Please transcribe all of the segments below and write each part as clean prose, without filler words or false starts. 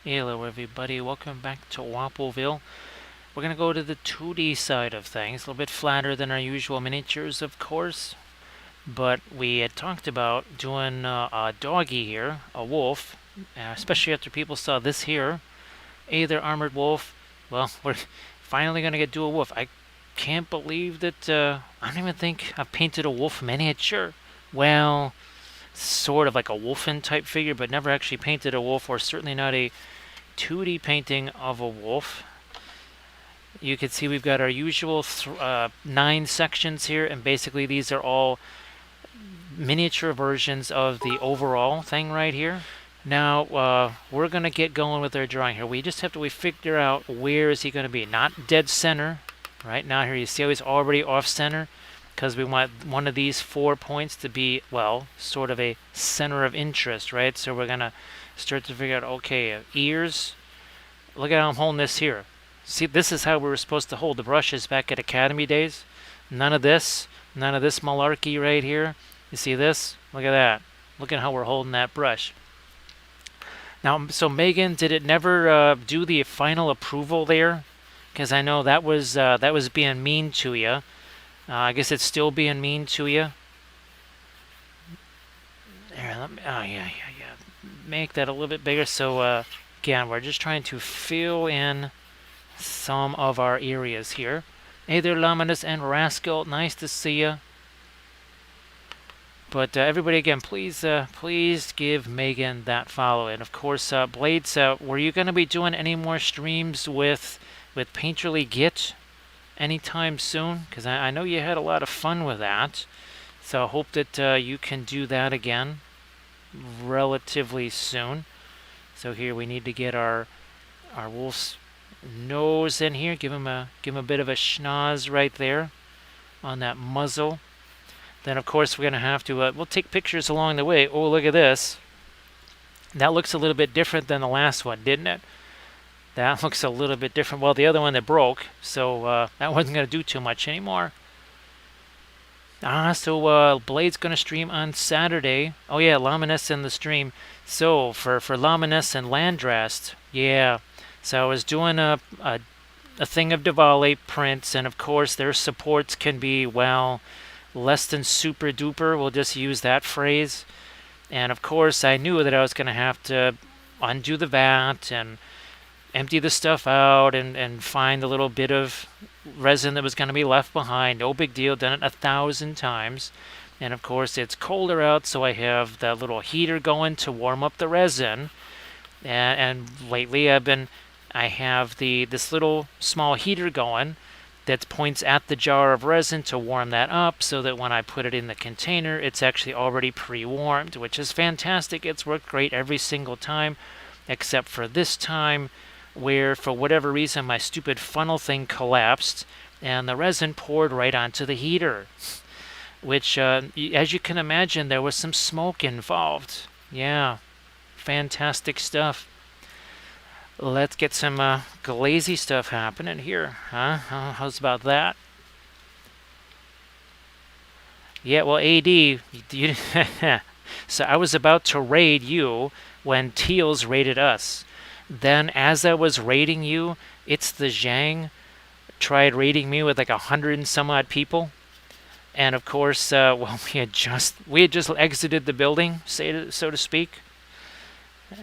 Hello everybody, welcome back to Wappelville. We're going to go to the 2D side of things, a little bit flatter than our usual miniatures, of course. But we had talked about doing a doggy here, a wolf, especially after people saw this here, either armored wolf. Well, we're finally going to do a wolf. I can't believe that I don't even think I've painted a wolf miniature. Well, sort of like a wolfen type figure, but never actually painted a wolf, or certainly not a 2D painting of a wolf. You can see we've got our usual 9 sections here, and basically these are all miniature versions of the overall thing right here. Now, we're going to get going with our drawing here. We just have to figure out where is he going to be. Not dead center. Right now here you see how he's already off center, because we want one of these 4 points to be, well, sort of a center of interest, right? So we're going to start to figure out, okay, ears. Look at how I'm holding this here. See, this is how we were supposed to hold the brushes back at Academy days. None of this malarkey right here. You see this? Look at that. Look at how we're holding that brush. Now, so Megan, did it never do the final approval there? Because I know that was being mean to you. I guess it's still being mean to you. There, let me, oh yeah. Make that a little bit bigger. So again, we're just trying to fill in some of our areas here. Hey there, Luminous and Rascal. Nice to see you. But everybody, again, please give Megan that follow. And of course, Blades, were you going to be doing any more streams with Painterly Git anytime soon? Because I know you had a lot of fun with that. So I hope that you can do that again relatively soon. So here we need to get our wolf's nose in here. Give him a bit of a schnoz right there on that muzzle. Then of course we're going to have to we'll take pictures along the way. Oh, look at this. That looks a little bit different than the last one, didn't it? That looks a little bit different. Well, the other one that broke, so that wasn't going to do too much anymore. So Blade's going to stream on Saturday. Oh yeah, Luminous in the stream. So for Luminous and Landrast, yeah. So I was doing a thing of Diwali prints, and of course their supports can be, well, less than super duper. We'll just use that phrase. And of course I knew that I was going to have to undo the vat and empty the stuff out and find the little bit of resin that was going to be left behind. No big deal. Done it 1,000 times. And of course it's colder out, so I have that little heater going to warm up the resin. And lately I have this little small heater going that points at the jar of resin to warm that up, so that when I put it in the container, it's actually already pre-warmed, which is fantastic. It's worked great every single time, except for this time, where for whatever reason my stupid funnel thing collapsed and the resin poured right onto the heater, which as you can imagine, there was some smoke involved. Yeah, fantastic stuff. Let's get some glazy stuff happening here, huh? How's about that? Yeah, well, AD, you so I was about to raid you when Teals raided us. Then, as I was raiding you, it's the Zhang tried raiding me with like 100 and some odd people. And of course, well, we had just exited the building, so to speak.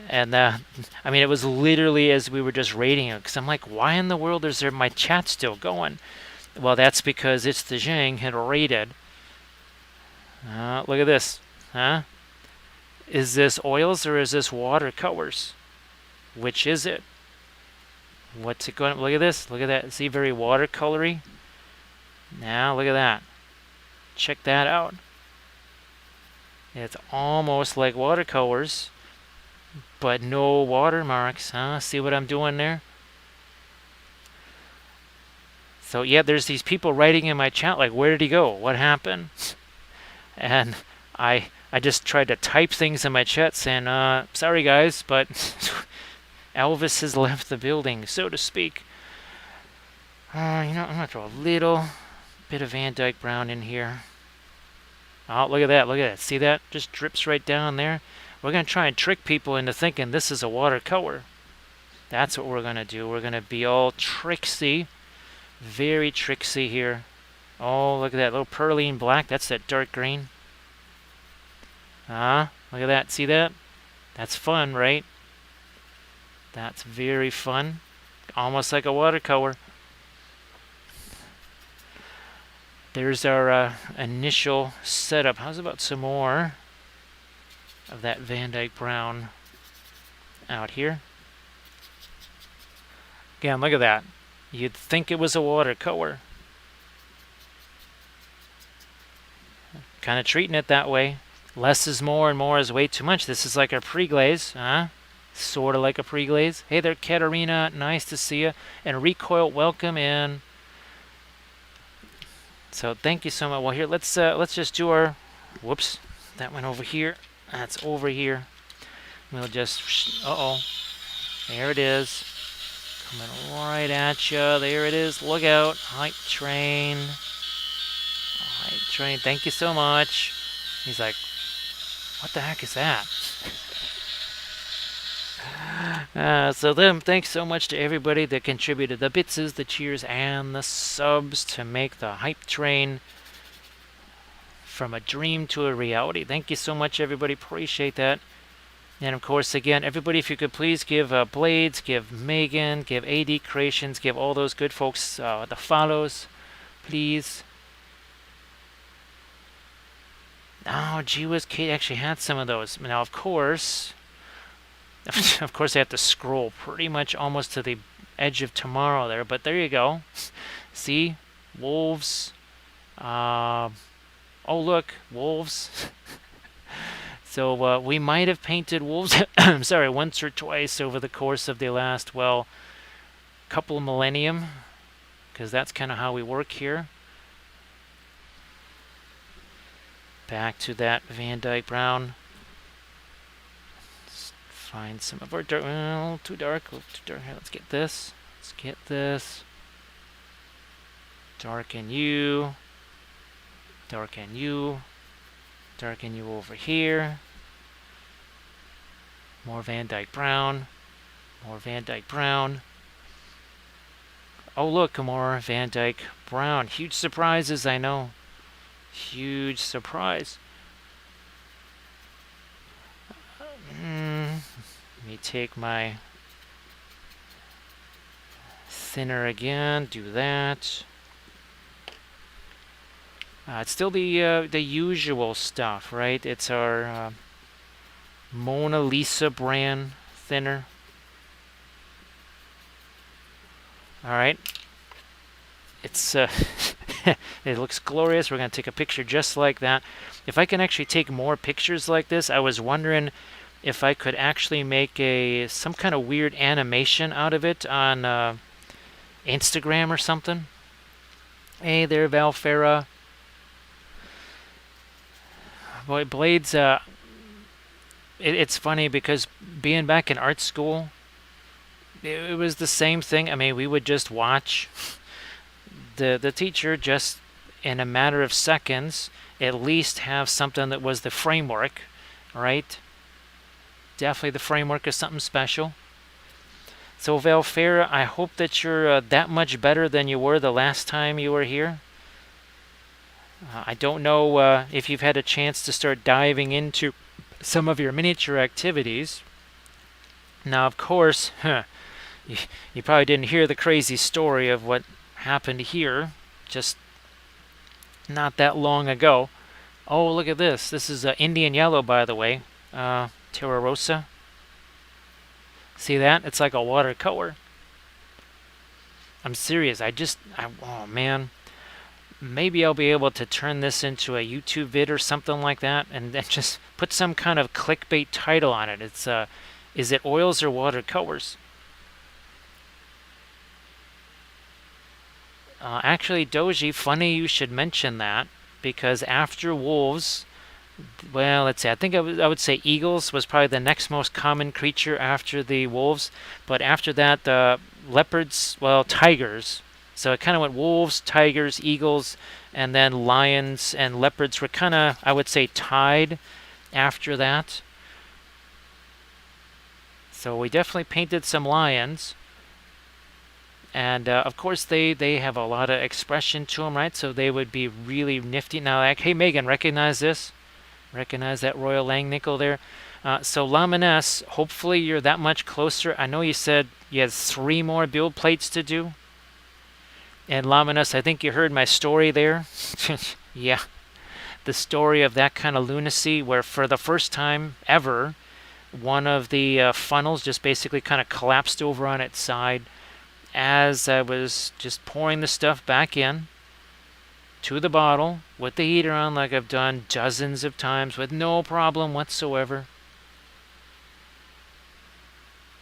And I mean, it was literally as we were just raiding it, because I'm like, why in the world is my chat still going? Well, that's because it's the Zhang had raided. Look at this, huh? Is this oils or is this watercolors? Which is it? What's it going? Look at this. Look at that. See, very watercolory. Now look at that. Check that out. It's almost like watercolors, but no watermarks, huh? See what I'm doing there? So yeah, there's these people writing in my chat like, where did he go? What happened? And I just tried to type things in my chat saying, sorry guys, but Elvis has left the building, so to speak. I'm gonna throw a little bit of Van Dyke Brown in here. Oh, look at that, look at that. See that? Just drips right down there. We're going to try and trick people into thinking this is a watercolor. That's what we're going to do. We're going to be all tricksy. Very tricksy here. Oh, look at that little pearline black. That's that dark green. Look at that. See that? That's fun, right? That's very fun. Almost like a watercolor. There's our initial setup. How's about some more of that Van Dyke brown out here? Again, look at that. You'd think it was a watercolor. Kind of treating it that way. Less is more and more is way too much. This is like a pre-glaze, huh? Sort of like a pre-glaze. Hey there, Katarina. Nice to see you. And Recoil, welcome in. So thank you so much. Well, here, let's just do our... Whoops. That went over here. That's over here. We'll just... Uh-oh. There it is. Coming right at you. There it is. Look out. Hype train. Hype train. Thank you so much. He's like, what the heck is that? So thanks so much to everybody that contributed the bitses, the cheers, and the subs to make the hype train from a dream to a reality. Thank you so much, everybody. Appreciate that. And of course, again, everybody, if you could please give Blades, give Megan, give AD Creations, give all those good folks the follows, please. Oh, gee whiz, Kate actually had some of those. Now, of course, I have to scroll pretty much almost to the edge of tomorrow there, but there you go. See? Wolves. Oh, look. Wolves. So we might have painted wolves, I'm sorry, once or twice over the course of the last, well, couple of millennium, because that's kind of how we work here. Back to that Van Dyke brown. Let's find some of our dark. Well, too dark. Too dark. Let's get this. Let's get this. Darken you. Darken you. Darken you over here. More Van Dyke brown. More Van Dyke brown. Oh, look, more Van Dyke brown. Huge surprises, I know. Huge surprise. Let me take my thinner again. Do that. It's still the usual stuff, right? It's our Mona Lisa brand thinner. All right. It's it looks glorious. We're going to take a picture just like that. If I can actually take more pictures like this, I was wondering if I could actually make some kind of weird animation out of it on Instagram or something. Hey there, Valfera. Boy, Blades, it's funny because being back in art school, it was the same thing. I mean, we would just watch the teacher just in a matter of seconds at least have something that was the framework, right? Definitely the framework is something special. So Valfera, I hope that you're that much better than you were the last time you were here. I don't know if you've had a chance to start diving into some of your miniature activities. Now, of course, you probably didn't hear the crazy story of what happened here just not that long ago. Oh, look at this. This is Indian yellow, by the way. Terra Rosa. See that? It's like a watercolor. I'm serious. Oh, man. Maybe I'll be able to turn this into a YouTube vid or something like that and then just put some kind of clickbait title on it. It's, is it oils or watercolors? Actually, Doji, funny you should mention that, because after wolves, well, let's see, I think I would say eagles was probably the next most common creature after the wolves, but after that, leopards, well, tigers. So it kind of went wolves, tigers, eagles, and then lions and leopards were kind of, I would say, tied after that. So we definitely painted some lions. And of course, they have a lot of expression to them, right? So they would be really nifty. Now, like, hey, Megan, recognize this? Recognize that Royal Lang nickel there? So Lamines, hopefully you're that much closer. I know you said you had 3 more build plates to do. And Lamines, I think you heard my story there. Yeah, the story of that kind of lunacy where for the first time ever, one of the funnels just basically kind of collapsed over on its side as I was just pouring the stuff back in to the bottle with the heater on like I've done dozens of times with no problem whatsoever.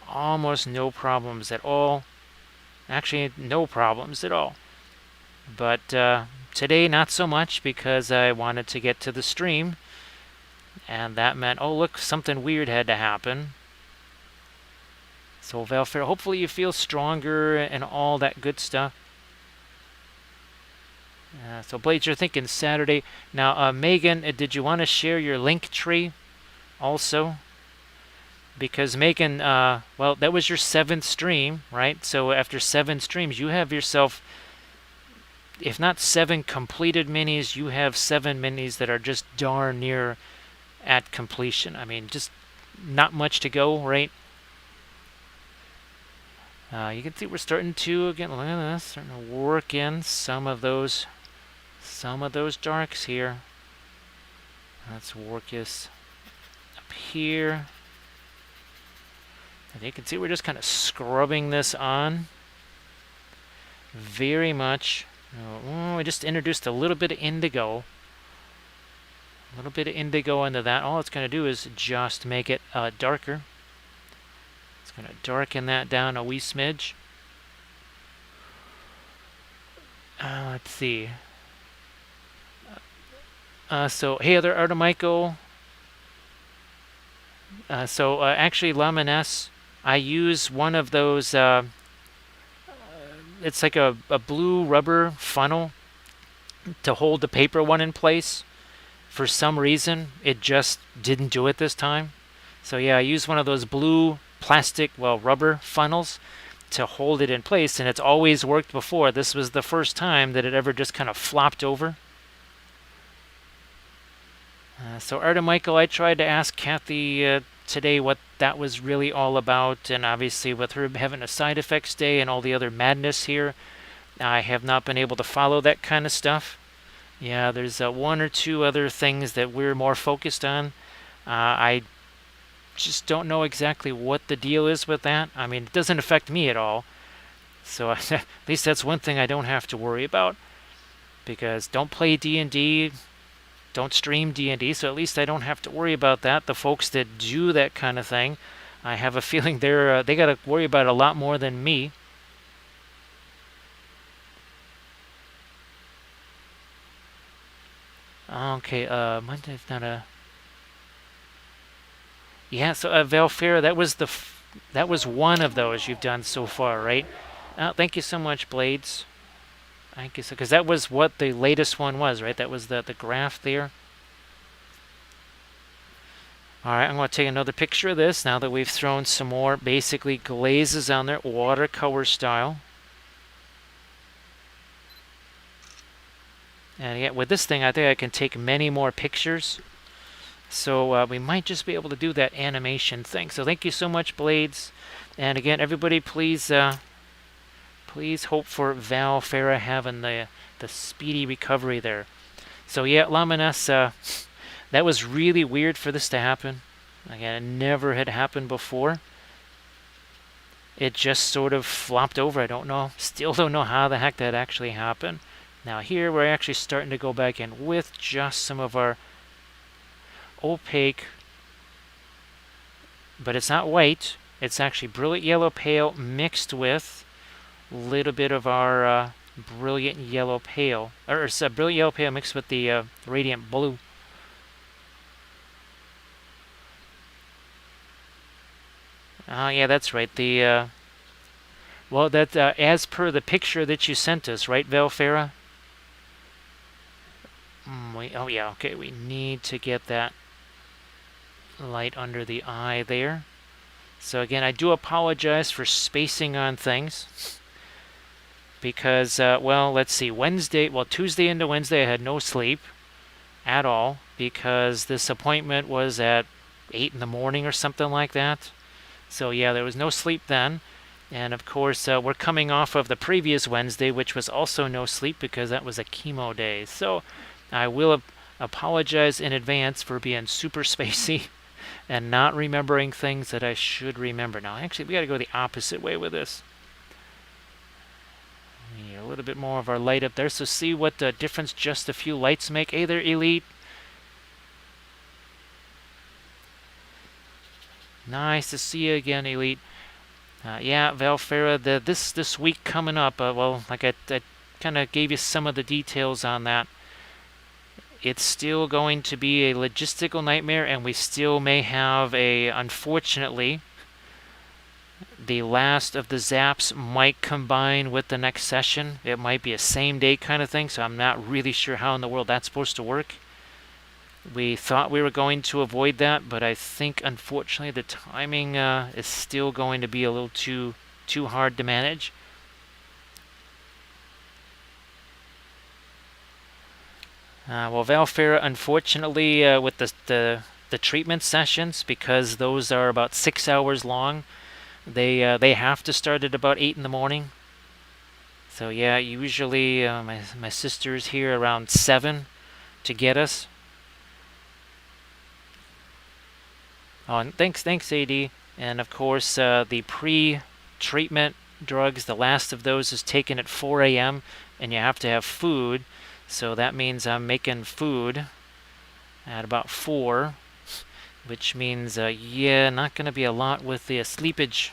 Almost no problems at all. Actually, no problems at all. But today, not so much because I wanted to get to the stream. And that meant, oh, look, something weird had to happen. So, Valfair, hopefully you feel stronger and all that good stuff. So, Blades, you're thinking Saturday. Now, Megan, did you want to share your link tree also? Because Megan, well, that was your 7th stream, right? So after 7 streams, you have yourself, if not 7 completed minis, you have 7 minis that are just darn near at completion. I mean, just not much to go, right? You can see we're starting to, again, look at this, starting to work in some of those darks here. Let's work this up here. And you can see we're just kind of scrubbing this on. Very much. We just introduced a little bit of indigo. A little bit of indigo into that. All it's going to do is just make it darker. It's going to darken that down a wee smidge. Let's see. So, hey, other Artemico. Actually, Lamines, I use one of those, it's like a blue rubber funnel to hold the paper one in place. For some reason, it just didn't do it this time. So yeah, I use one of those blue plastic, well, rubber funnels to hold it in place, and it's always worked before. This was the first time that it ever just kind of flopped over. So Artemichael, I tried to ask Kathy today what that was really all about, and obviously with her having a side effects day and all the other madness here, I have not been able to follow that kind of stuff. Yeah, there's 1 or 2 other things that we're more focused on. I just don't know exactly what the deal is with that. I mean, it doesn't affect me at all. So at least that's one thing I don't have to worry about. Because don't play D&D, don't stream D&D, so at least I don't have to worry about that. The folks that do that kind of thing, I have a feeling they got to worry about it a lot more than me. Okay, Monday's not a... Yeah, so Valfair, that was one of those you've done so far, right? Thank you so much, Blades. Thank you, because that was what the latest one was, right? That was the graph there. All right, I'm going to take another picture of this now that we've thrown some more basically glazes on there, watercolor style. And yeah, with this thing, I think I can take many more pictures. So we might just be able to do that animation thing. So thank you so much, Blades. And again, everybody, please hope for Val Farah having the speedy recovery there. So yeah, Lamines, that was really weird for this to happen. Again, it never had happened before. It just sort of flopped over. I don't know. Still don't know how the heck that actually happened. Now here we're actually starting to go back in with just some of our opaque, but it's not white. It's actually brilliant yellow pale mixed with a little bit of our brilliant yellow pale, or it's a brilliant yellow pale mixed with the radiant blue. Yeah, that's right. The well, that as per the picture that you sent us, right, Valfera? Oh yeah, okay. We need to get that light under the eye there. So again, I do apologize for spacing on things because, well, let's see, Tuesday into Wednesday, I had no sleep at all because this appointment was at 8 in the morning or something like that. So yeah, there was no sleep then. And of course, we're coming off of the previous Wednesday, which was also no sleep because that was a chemo day. So I will apologize in advance for being super spacey and not remembering things that I should remember. Now, actually, we got to go the opposite way with this. We need a little bit more of our light up there. So see what the difference just a few lights make. Hey there, Elite. Nice to see you again, Elite. Yeah, Valfera, this week coming up, well, like I kind of gave you some of the details on that. It's still going to be a logistical nightmare, and we still may have unfortunately, the last of the zaps might combine with the next session. It might be a same day kind of thing, so I'm not really sure how in the world that's supposed to work. We thought we were going to avoid that, but I think unfortunately the timing is still going to be a little too hard to manage. Well, Valfera, unfortunately, with the treatment sessions, because those are about 6 hours long, they have to start at about 8 in the morning. So yeah, usually my sister's here around 7 to get us. Oh, and thanks, AD. And of course, the pre-treatment drugs, the last of those is taken at 4 a.m. and you have to have food. So that means I'm making food at about 4, which means, yeah, not going to be a lot with the sleepage.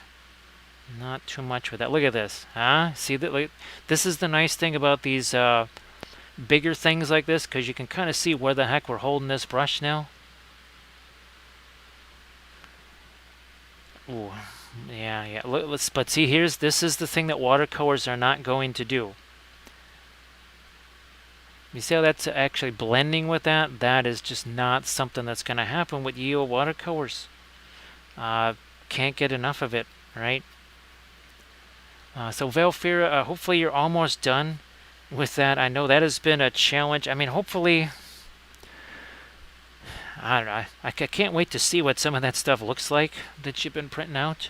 Not too much with that. Look at this, huh? See that? Like, this is the nice thing about these bigger things like this, because you can kind of see where the heck we're holding this brush now. Ooh, yeah. But see, this is the thing that watercolors are not going to do. You see how that's actually blending with that? That is just not something that's going to happen with yield watercolors. Can't get enough of it, right? So Valfera, hopefully you're almost done with that. I know that has been a challenge. I mean, hopefully, I don't know. I can't wait to see what some of that stuff looks like that you've been printing out.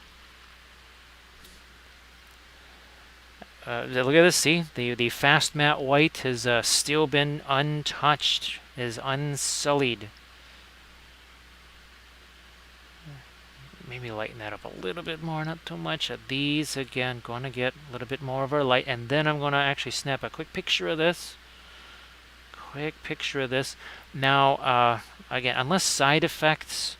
Look at this, see? The fast matte white has still been untouched, is unsullied. Maybe lighten that up a little bit more, not too much. These, again, going to get a little bit more of our light. And then I'm going to actually snap a quick picture of this. Now, again, unless side effects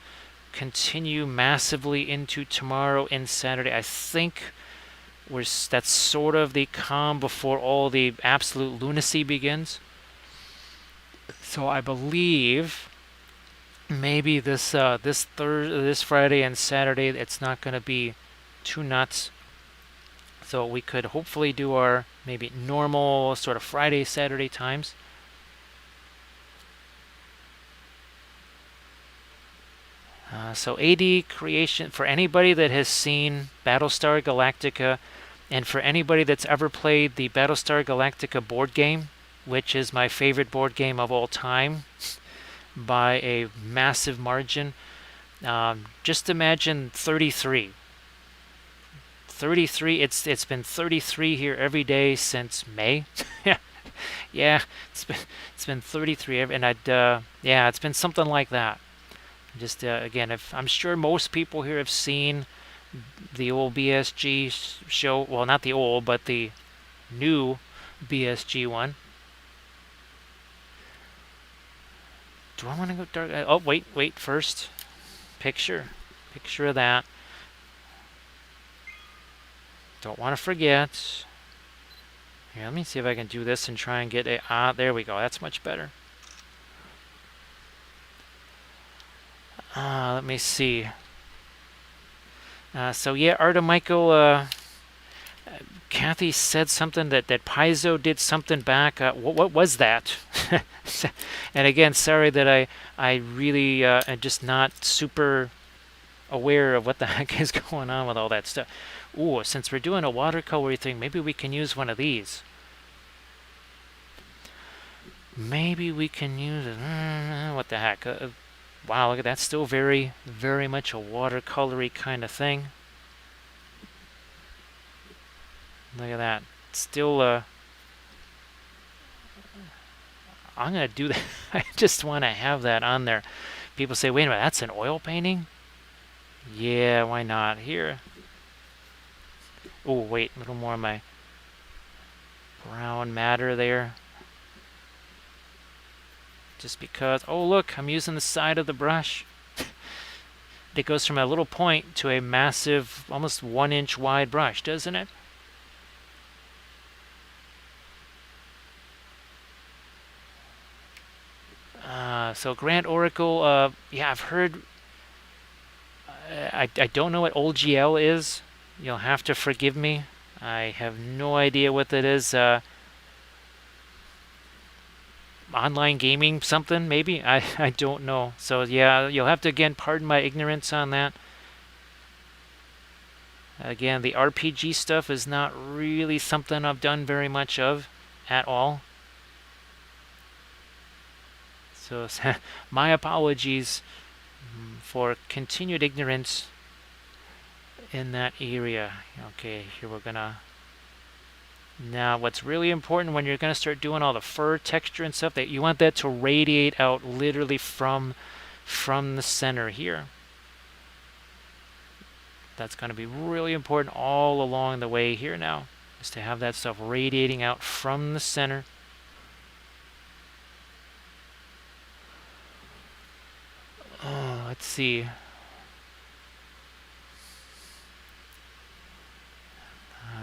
continue massively into tomorrow and Saturday, I think that's sort of the calm before all the absolute lunacy begins. So I believe maybe this Friday and Saturday it's not going to be too nuts. So we could hopefully do our maybe normal sort of Friday, Saturday times. So AD creation, for anybody that has seen Battlestar Galactica, and for anybody that's ever played the Battlestar Galactica board game, which is my favorite board game of all time by a massive margin, just imagine 33. 33, it's been 33 here every day since May. Yeah, it's been 33 and yeah, it's been something like that. Just again, I'm sure most people here have seen the old BSG show. Well, not the old, but the new BSG one. Do I want to go dark? Oh, wait, first. Picture of that. Don't want to forget. Here, let me see if I can do this and try and get a... there we go. That's much better. Let me see. So yeah, Arta Michael, Kathy said something that Paizo did something back. What was that? And again, sorry that I really am just not super aware of what the heck is going on with all that stuff. Ooh, since we're doing a watercolor thing, maybe we can use one of these. Maybe we can use it. What the heck? Wow, look at that. Still very, very much a watercolory kind of thing. Look at that. Still, I'm going to do that. I just want to have that on there. People say, wait a minute, that's an oil painting? Yeah, why not? Here. Oh, wait, a little more of my brown matter there. Just because, oh look, I'm using the side of the brush. It goes from a little point to a massive, almost 1-inch wide brush, doesn't it? So Grand Oracle, yeah, I've heard, I don't know what old GL is. You'll have to forgive me. I have no idea what that is. Online gaming something, maybe? I don't know. So yeah, you'll have to, again, pardon my ignorance on that. Again, the RPG stuff is not really something I've done very much of at all. So my apologies for continued ignorance in that area. Okay, here we're gonna... Now, what's really important when you're gonna start doing all the fur texture and stuff, that you want that to radiate out literally from the center here. That's gonna be really important all along the way here now, is to have that stuff radiating out from the center. Oh, let's see.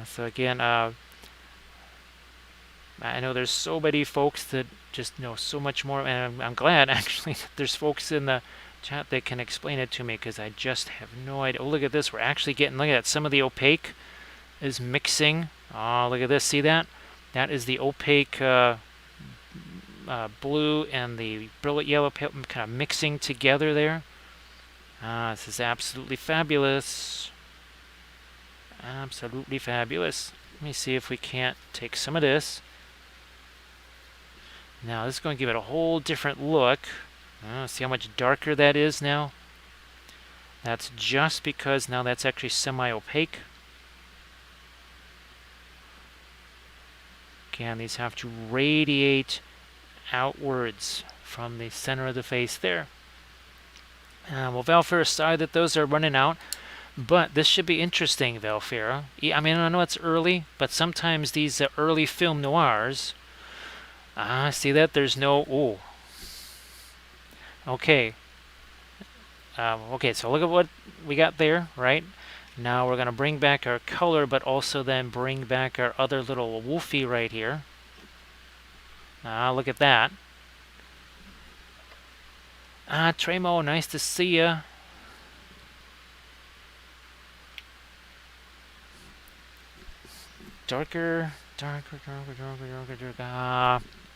So again, I know there's so many folks that just know so much more, and I'm glad actually that there's folks in the chat that can explain it to me, because I just have no idea. Oh, look at this. We're actually getting, look at that. Some of the opaque is mixing. Oh, look at this. See that? That is the opaque blue and the brilliant yellow kind of mixing together there. This is absolutely fabulous. Absolutely fabulous. Let me see if we can't take some of this. Now this is going to give it a whole different look. See how much darker that is now? That's just because now that's actually semi-opaque. Again, these have to radiate outwards from the center of the face there. Well, Valfera, sorry that those are running out, but this should be interesting, Valfera. I mean, I know it's early, but sometimes these early film noirs... see that? There's no... Ooh. Okay. Okay, so look at what we got there, right? Now we're going to bring back our color, but also then bring back our other little woofy right here. Look at that. Tremo, nice to see ya. Darker,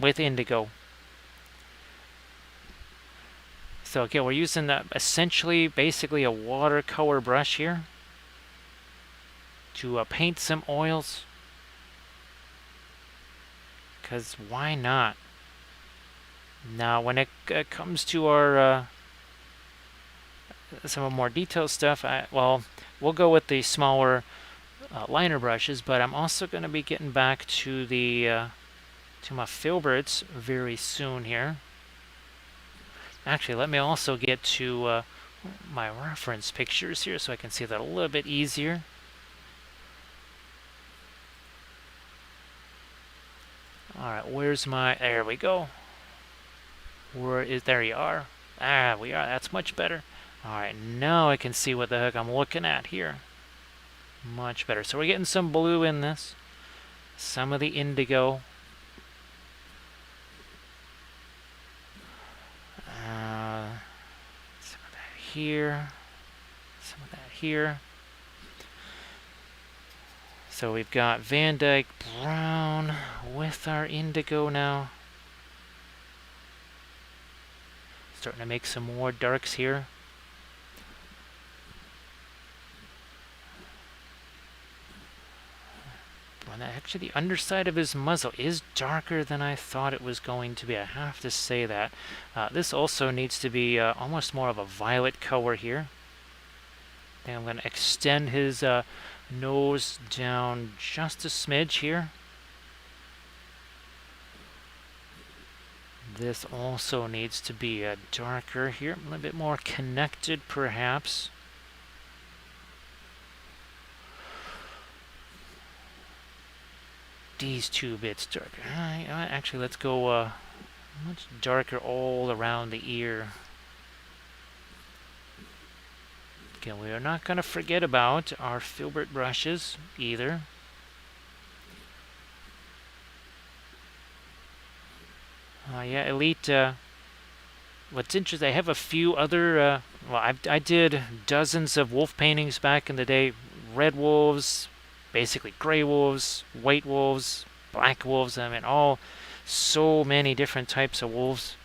with indigo. So again, we're using essentially, basically a watercolor brush here to paint some oils. Because why not? Now, when it comes to our some more detailed stuff, well, we'll go with the smaller liner brushes, but I'm also going to be getting back to the to my filberts very soon here. Actually, let me also get to my reference pictures here so I can see that a little bit easier. Alright, where's my... There we go. There you are. We are. That's much better. Alright, now I can see what the heck I'm looking at here. Much better. So we're getting some blue in this. Some of the indigo. Some of that here. Some of that here. So we've got Van Dyke brown with our indigo now. Starting to make some more darks here. and actually the underside of his muzzle is darker than I thought it was going to be. I have to say that. This also needs to be almost more of a violet color here. And I'm going to extend his nose down just a smidge here. This also needs to be darker here, a little bit more connected perhaps. These two bits darker. Actually, let's go much darker all around the ear. Again, we are not going to forget about our filbert brushes either. Yeah, Elite. What's interesting, I have a few other. Well, I did dozens of wolf paintings back in the day. Red wolves, basically gray wolves, white wolves, black wolves. I mean, all so many different types of wolves,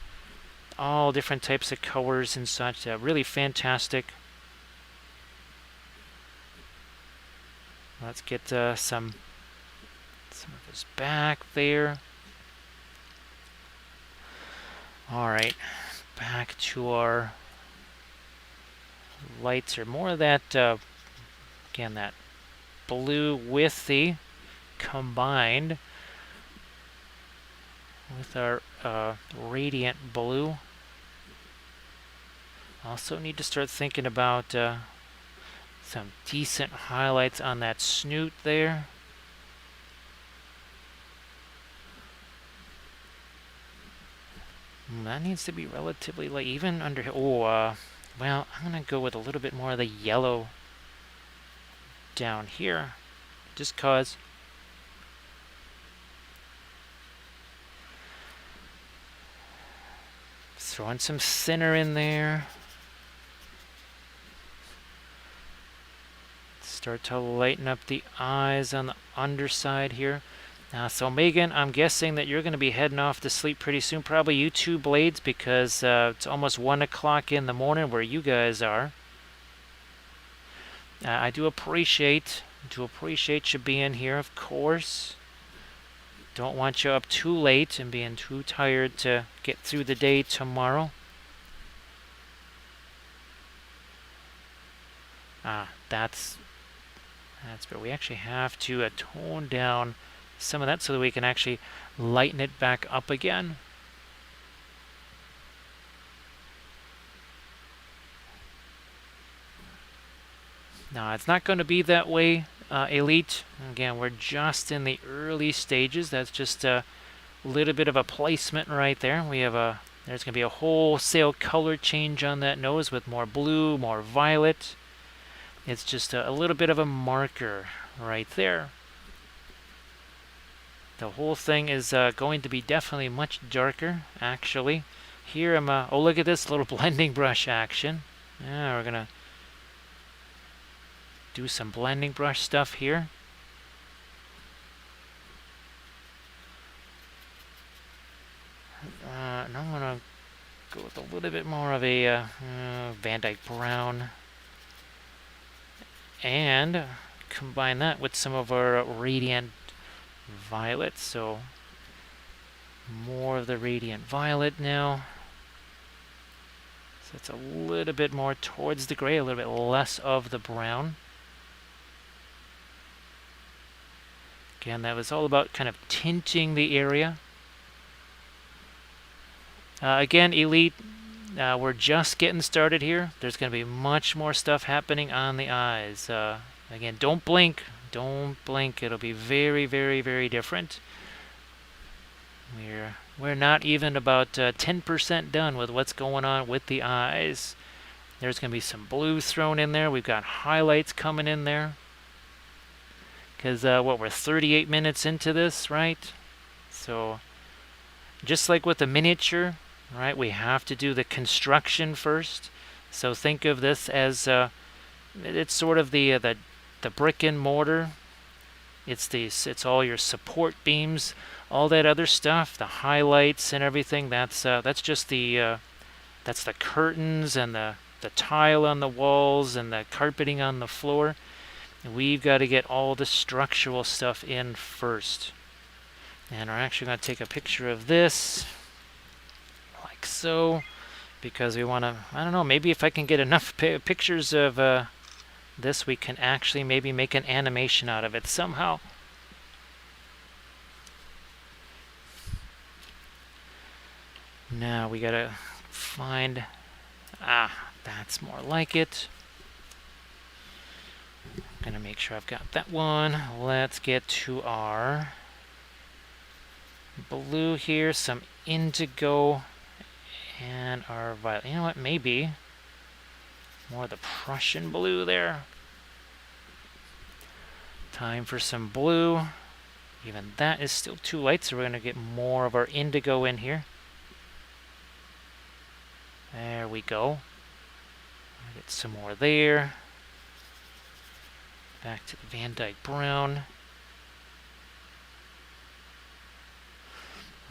all different types of colors and such. Really fantastic. Let's get some of his back there. All right, back to our lights, or more of that, again, that blue with the combined with our radiant blue. Also need to start thinking about some decent highlights on that snoot there. That needs to be relatively light, even under. Oh, well, I'm gonna go with a little bit more of the yellow down here, just cause. Throwing some thinner in there. Start to lighten up the eyes on the underside here. So Megan, I'm guessing that you're going to be heading off to sleep pretty soon. Probably you two Blades, because it's almost 1 o'clock in the morning where you guys are. I do appreciate you being here, of course. Don't want you up too late and being too tired to get through the day tomorrow. That's where we actually have to tone down some of that so that we can actually lighten it back up again. Now, it's not going to be that way, Elite. Again, we're just in the early stages. That's just a little bit of a placement right there. We have there's going to be a wholesale color change on that nose with more blue, more violet. It's just a little bit of a marker right there. The whole thing is going to be definitely much darker, actually. Here I'm, oh, look at this little blending brush action. Yeah, we're going to do some blending brush stuff here. And I'm going to go with a little bit more of a Van Dyke brown. And combine that with some of our radiant violet. So more of the radiant violet now. So it's a little bit more towards the gray, a little bit less of the brown. Again, that was all about kind of tinting the area. Again, Elite, we're just getting started here. There's going to be much more stuff happening on the eyes. Again, don't blink. Don't blink. It'll be very, very, very different. We're not even about 10% done with what's going on with the eyes. There's going to be some blue thrown in there. We've got highlights coming in there. Because, we're 38 minutes into this, right? So, just like with the miniature, right, we have to do the construction first. So think of this as, it's sort of the brick and mortar. It's all your support beams, all that other stuff, the highlights and everything. That's just that's the curtains and the tile on the walls and the carpeting on the floor. we've got to get all the structural stuff in first. And we're actually going to take a picture of this, like so, because we want to, I don't know, maybe if I can get enough pictures of this, we can actually maybe make an animation out of it somehow. Now we got to find, that's more like it. I'm gonna make sure I've got that one. Let's get to our blue here, some indigo, and our violet. You know what, maybe more of the Prussian blue there. Time for some blue. Even that is still too light, so we're gonna get more of our indigo in here. There we go. Get some more there. Back to the Van Dyke brown.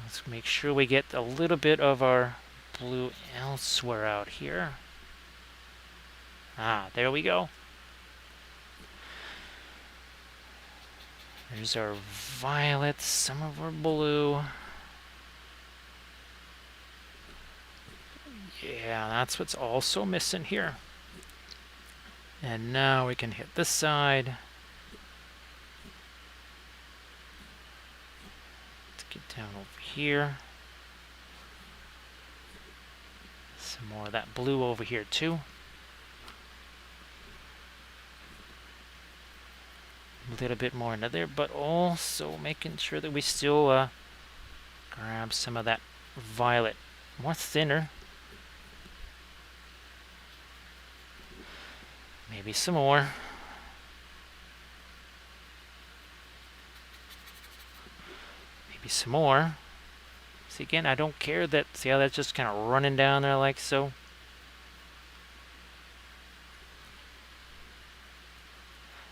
Let's make sure we get a little bit of our blue elsewhere out here. There we go. There's our violet, some of our blue. Yeah, that's what's also missing here. And now we can hit this side. Let's get down over here. Some more of that blue over here too. A little bit more into there, but also making sure that we still grab some of that violet. More thinner. Maybe some more. Maybe some more. See, again, I don't care that, see how that's just kind of running down there like so?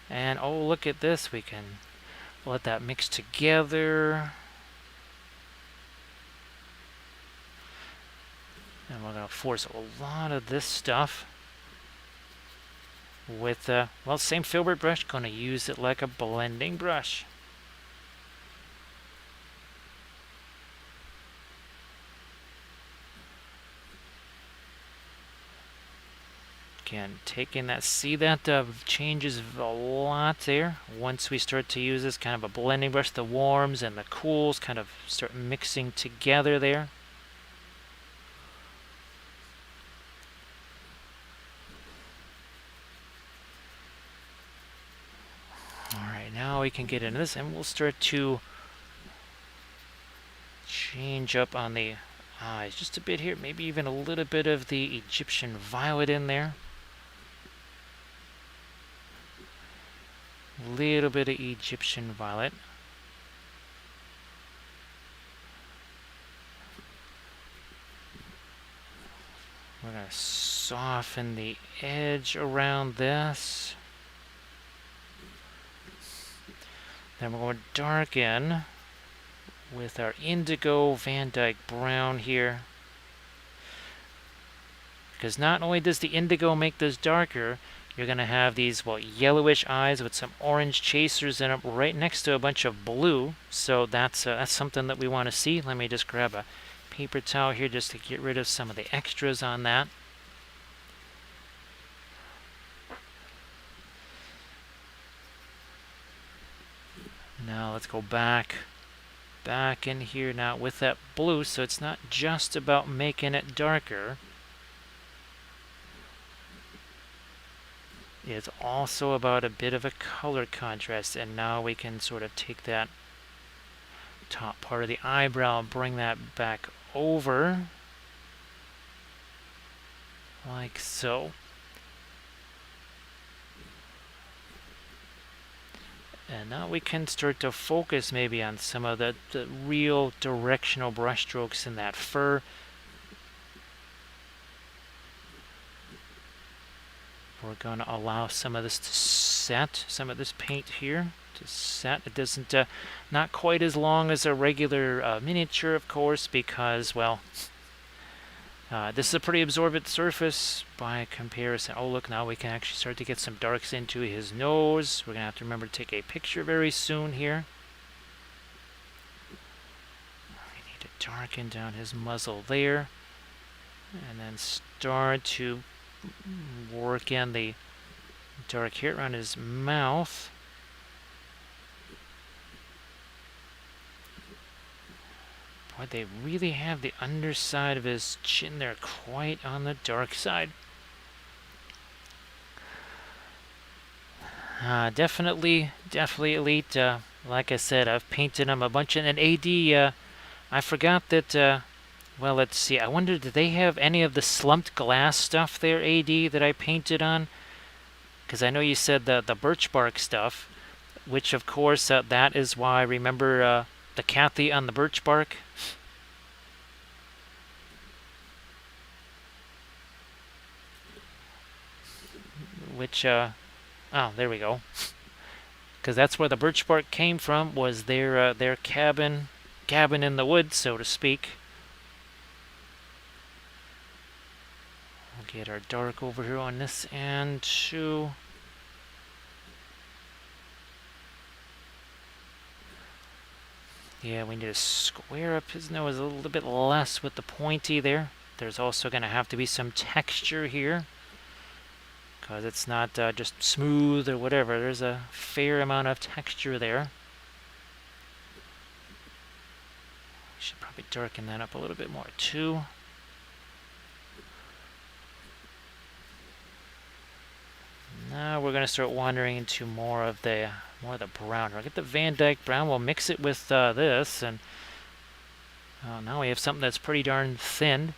And oh, look at this. We can let that mix together. And we're going to force a lot of this stuff with, well, same filbert brush. Going to use it like a blending brush. Again, taking that, see that changes a lot there. Once we start to use this kind of a blending brush, the warms and the cools kind of start mixing together there. Alright, now we can get into this and we'll start to change up on the eyes just a bit here. Maybe even a little bit of the Egyptian violet in there. Little bit of Egyptian violet. We're going to soften the edge around this. Then we're going to darken with our indigo Van Dyke brown here. Because not only does the indigo make this darker, you're going to have these, well, yellowish eyes with some orange chasers in them right next to a bunch of blue. So that's something that we want to see. Let me just grab a paper towel here just to get rid of some of the extras on that. Now let's go back in here now with that blue, so it's not just about making it darker. It's also about a bit of a color contrast, and now we can sort of take that top part of the eyebrow and bring that back over like so. And now we can start to focus maybe on some of the real directional brush strokes in that fur. We're going to allow some of this to set, some of this paint here to set. It doesn't, not quite as long as a regular miniature, of course, because, well, This is a pretty absorbent surface by comparison. Oh, look, now we can actually start to get some darks into his nose. We're going to have to remember to take a picture very soon here. We need to darken down his muzzle there. And then start to work in the dark hair around his mouth. Boy, they really have the underside of his chin there quite on the dark side. Definitely elite. Like I said, I've painted him a bunch. And AD, I forgot that, well, let's see. I wonder, did they have any of the slumped glass stuff there, AD, that I painted on? Because I know you said the birch bark stuff, which, of course, that is why, remember the Kathy on the birch bark? Which, oh, there we go. Because that's where the birch bark came from, was their cabin in the woods, so to speak. We'll get our dark over here on this end too. Yeah, we need to square up his nose a little bit less with the pointy there. There's also going to have to be some texture here, because it's not just smooth or whatever. There's a fair amount of texture there. Should probably darken that up a little bit more too. Now we're going to start wandering into more of the brown. We'll get the Van Dyke brown. We'll mix it with this, and now we have something that's pretty darn thin.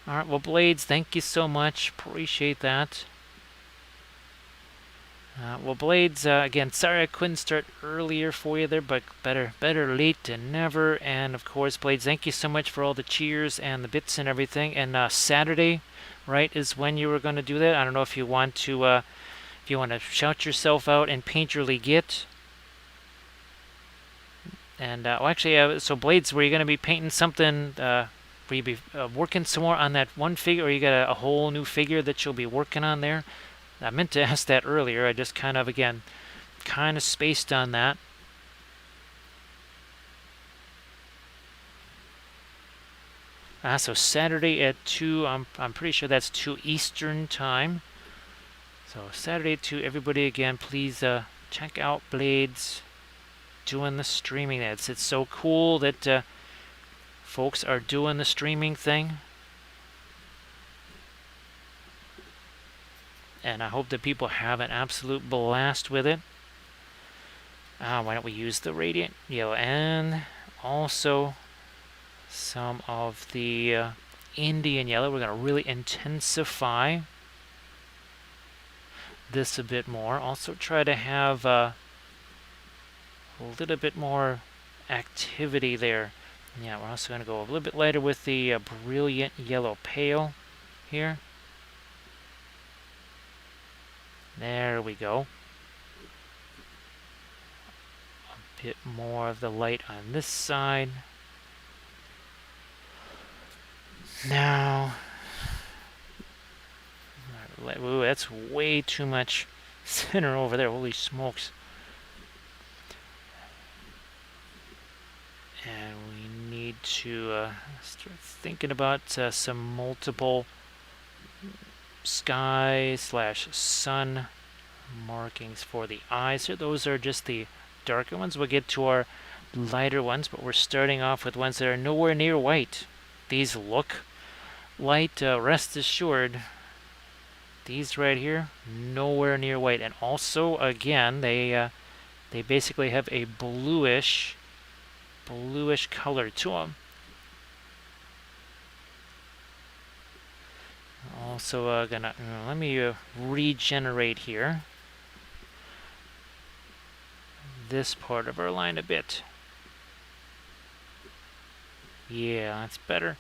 All right, well, Blades, thank you so much. Appreciate that. Well, Blades, again, sorry I couldn't start earlier for you there, but better late than never. And of course, Blades, thank you so much for all the cheers and the bits and everything. And Saturday, right, is when you were going to do that. I don't know if you want to shout yourself out and paint your Leggett. And well, actually, so Blades, were you going to be painting something? Will you be working some more on that one figure, or you got a whole new figure that you'll be working on there? I meant to ask that earlier. I just kind of spaced on that. So Saturday at 2, I'm pretty sure that's 2 Eastern time. So Saturday at 2, everybody, again, please check out Blades doing the streaming. It's so cool that folks are doing the streaming thing. And I hope that people have an absolute blast with it. Why don't we use the Radiant Yellow and also some of the Indian Yellow. We're going to really intensify this a bit more. Also try to have a little bit more activity there. Yeah, we're also going to go a little bit lighter with the Brilliant Yellow Pale here. There we go. A bit more of the light on this side. Now, ooh, that's way too much center over there. Holy smokes. And we need to start thinking about some multiple sky/sun markings for the eyes here. Those are just the darker ones. We'll get to our lighter ones, but we're starting off with ones that are nowhere near white. These look light, rest assured. These right here, nowhere near white. And also, again, they basically have a bluish color to them. Also gonna let me regenerate here this part of our line a bit. Yeah, that's better.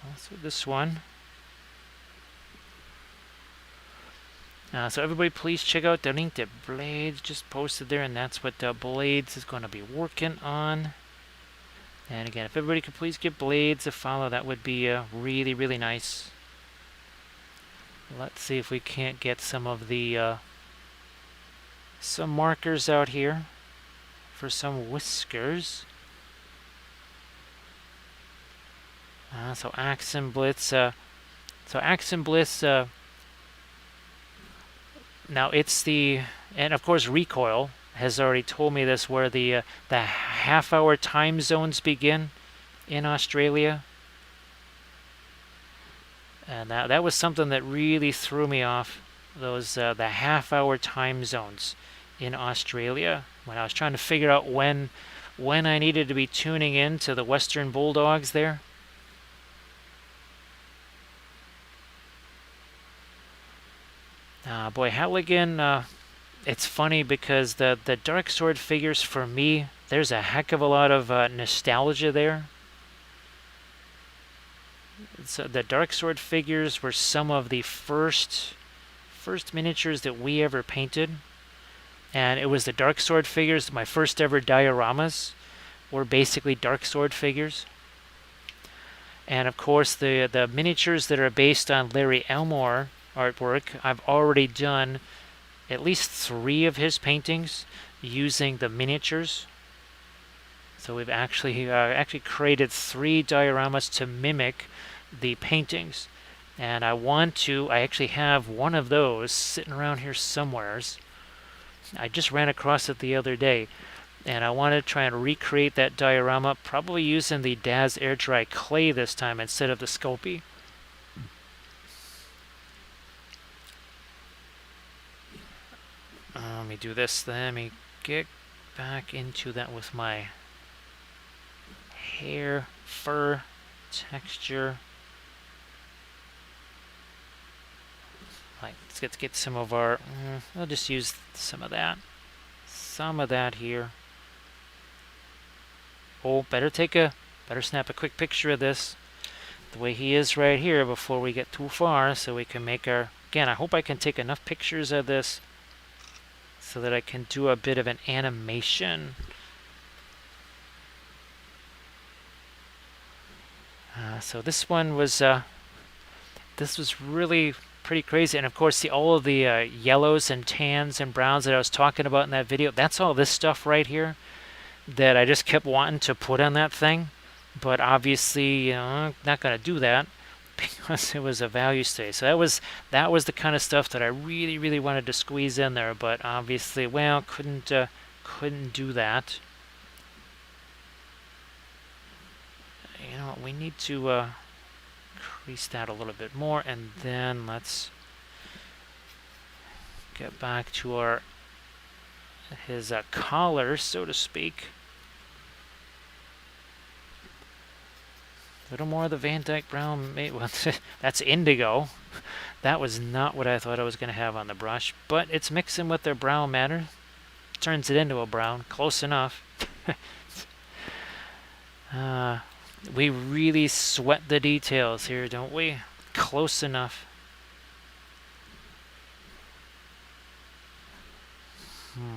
Also this one. So everybody please check out the link that Blades just posted there, and that's what Blades is going to be working on. And again, if everybody could please give Blades a follow, that would be really, really nice. Let's see if we can't get some of the some markers out here for some whiskers. So Axe and Blitz. So Axe and Blitz. Now it's and of course Recoil has already told me this, where the half-hour time zones begin in Australia. And that was something that really threw me off. Those the half-hour time zones in Australia, when I was trying to figure out when I needed to be tuning in to the Western Bulldogs there. Boy, Halligan, it's funny because the Dark Sword figures, for me, there's a heck of a lot of nostalgia there. So the Dark Sword figures were some of the first miniatures that we ever painted. And it was the Dark Sword figures. My first ever dioramas were basically Dark Sword figures. And of course, the miniatures that are based on Larry Elmore artwork, I've already done at least 3 of his paintings using the miniatures. So we've actually created 3 dioramas to mimic the paintings. And I actually have one of those sitting around here somewheres. I just ran across it the other day. And I want to try and recreate that diorama, probably using the Daz Air Dry clay this time instead of the Sculpey. Let me do this. Let me get back into that with my hair, fur, texture. Let's get some of our. I'll just use some of that. Some of that here. Oh, better snap a quick picture of this, the way he is right here before we get too far, so we can make our. Again, I hope I can take enough pictures of this so that I can do a bit of an animation. So this one was really pretty crazy, and of course all of the yellows and tans and browns that I was talking about in that video, that's all this stuff right here that I just kept wanting to put on that thing, but obviously, you know, not going to do that because it was a value stay. So that was the kind of stuff that I really, really wanted to squeeze in there, but obviously, well, couldn't do that. You know what, we need to increase that a little bit more, and then let's get back to his collar, so to speak. A little more of the Van Dyke Brown. Well, that's indigo. That was not what I thought I was going to have on the brush, but it's mixing with their brown matter. Turns it into a brown. Close enough. We really sweat the details here, don't we? Close enough.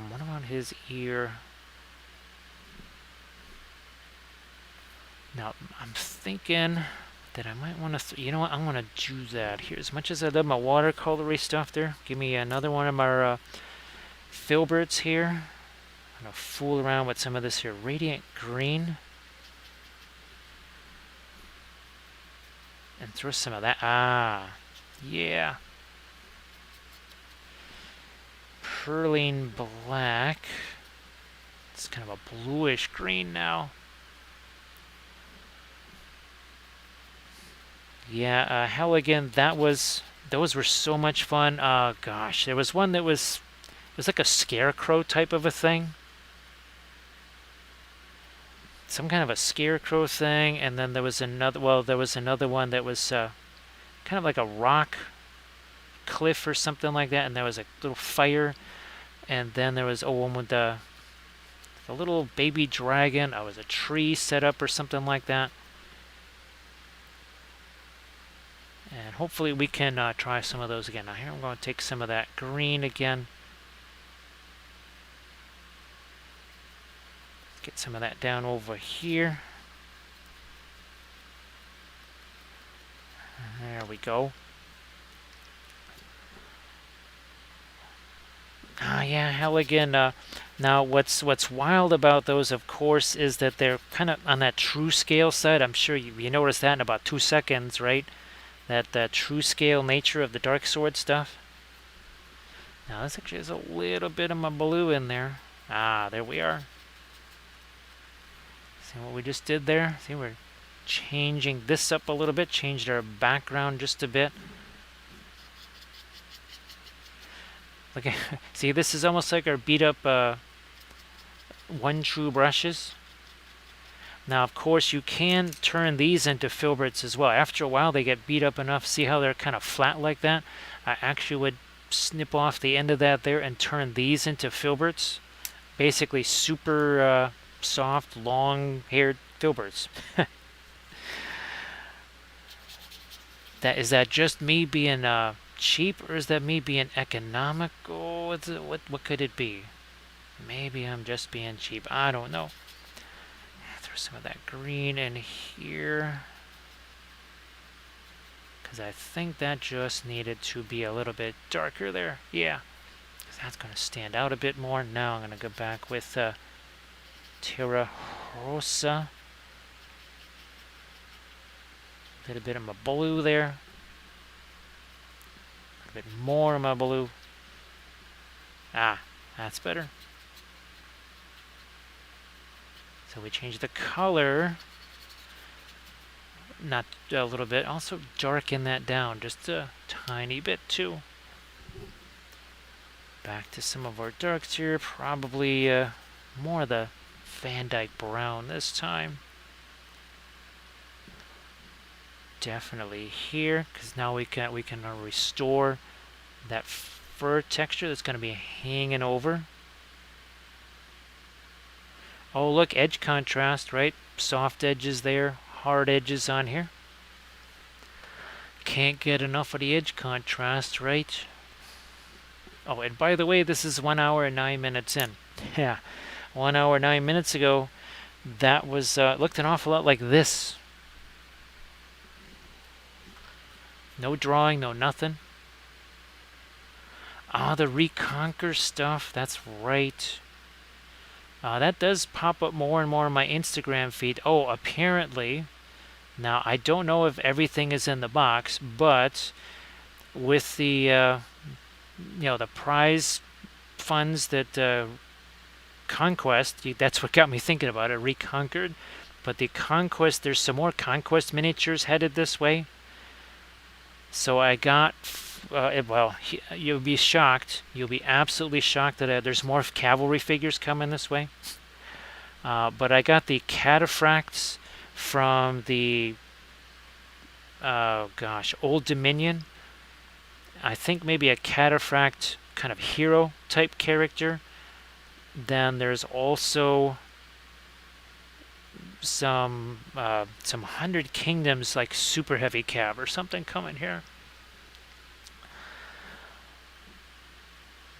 What about his ear? Now, I'm thinking that I might want to, you know what, I'm going to do that here. As much as I love my watercolory stuff there, give me another one of our filberts here. I'm going to fool around with some of this here radiant green. And throw some of that. Yeah. Perline black. It's kind of a bluish green now. Yeah, Halligan, those were so much fun. Gosh, there was one that it was like a scarecrow type of a thing. Some kind of a scarecrow thing, and then there was another one that was kind of like a rock cliff or something like that, and there was a little fire, and then there was one with the little baby dragon. Oh, it was a tree set up or something like that. And hopefully we can try some of those again. Now here I'm going to take some of that green again. Get some of that down over here. we go. Ah, yeah, Halligan. Now, what's wild about those, of course, is that they're kind of on that true scale side. I'm sure you noticed that in about 2 seconds, right? That true scale nature of the dark sword stuff. Now, this actually has a little bit of my blue in there. Ah, there we are. See what we just did there? See, we're changing this up a little bit, changed our background just a bit. Look at, see, this is almost like our beat up one true brushes. Now, of course, you can turn these into filberts as well. After a while, they get beat up enough. See how they're kind of flat like that? I actually would snip off the end of that there and turn these into filberts. Basically, super soft, long-haired filberts. Is that just me being cheap, or is that me being economical? What could it be? Maybe I'm just being cheap. I don't know. Throw some of that green in here, because I think that just needed to be a little bit darker there. Yeah, because that's going to stand out a bit more. Now I'm going to go back with Terra Rosa. A little bit of my blue there. A bit more of my blue. Ah, that's better. So we change the color. Not a little bit. Also darken that down just a tiny bit too. Back to some of our darks here. Probably more of the Van Dyke brown this time. Definitely here, because now we can restore that fur texture that's going to be hanging over. Oh, look, edge contrast, right? Soft edges there, hard edges on here. Can't get enough of the edge contrast, right? Oh, and by the way, this is 1 hour and 9 minutes in. Yeah, 1 hour 9 minutes ago, that was looked an awful lot like this. No drawing, no nothing. Ah, the Reconquer stuff, that's right. That does pop up more and more on my Instagram feed. Oh, apparently, now I don't know if everything is in the box, but with the the prize funds that Conquest, that's what got me thinking about it, Reconquered. But the Conquest, there's some more Conquest miniatures headed this way. So I got, you'll be shocked. You'll be absolutely shocked that there's more cavalry figures coming this way. But I got the cataphracts from the, Old Dominion. I think maybe a cataphract kind of hero type character. Then there's also some 100 Kingdoms like super heavy cav or something coming here.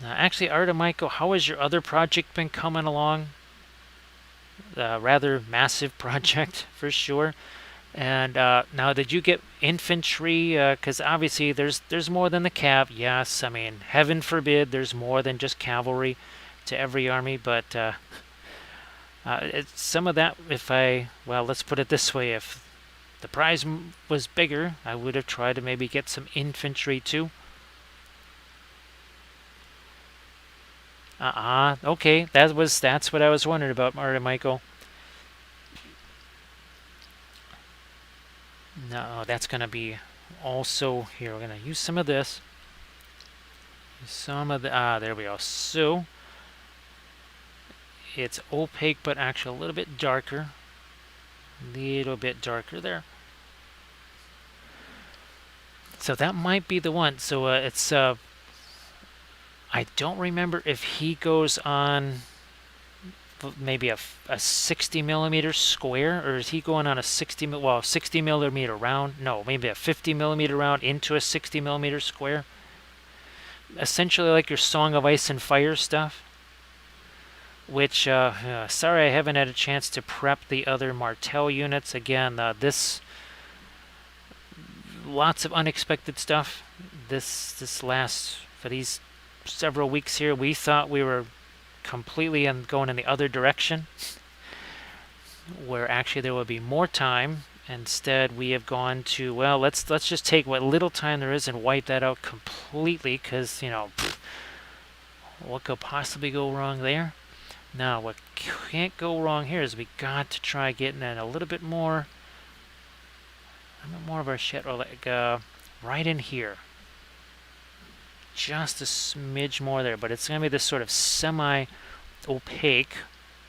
Actually, Artemichael, how has your other project been coming along? Rather massive project for sure. And now, did you get infantry? Because obviously there's more than the cav. Yes, I mean, heaven forbid there's more than just cavalry to every army, but some of that, let's put it this way, if the prize was bigger, I would have tried to maybe get some infantry too. Okay, that's what I was wondering about, Artemichael. No, that's gonna be also here. We're gonna use some of this. Some of the there we go. So it's opaque, but actually a little bit darker. Little bit darker there. So that might be the one. So it's I don't remember if he goes on maybe a 60 millimeter square, or is he going on a 60 millimeter round? No, maybe a 50 millimeter round into a 60 millimeter square. Essentially like your Song of Ice and Fire stuff. Which, sorry I haven't had a chance to prep the other Martel units. Again, this lots of unexpected stuff. This last, for these several weeks here, we thought we were completely going in the other direction, where actually there would be more time. Instead, we have gone to, well, let's just take what little time there is and wipe that out completely, because, you know, what could possibly go wrong there? Now, what can't go wrong here is we got to try getting in a little bit more of our shit, or like right in here. Just a smidge more there, but it's going to be this sort of semi-opaque.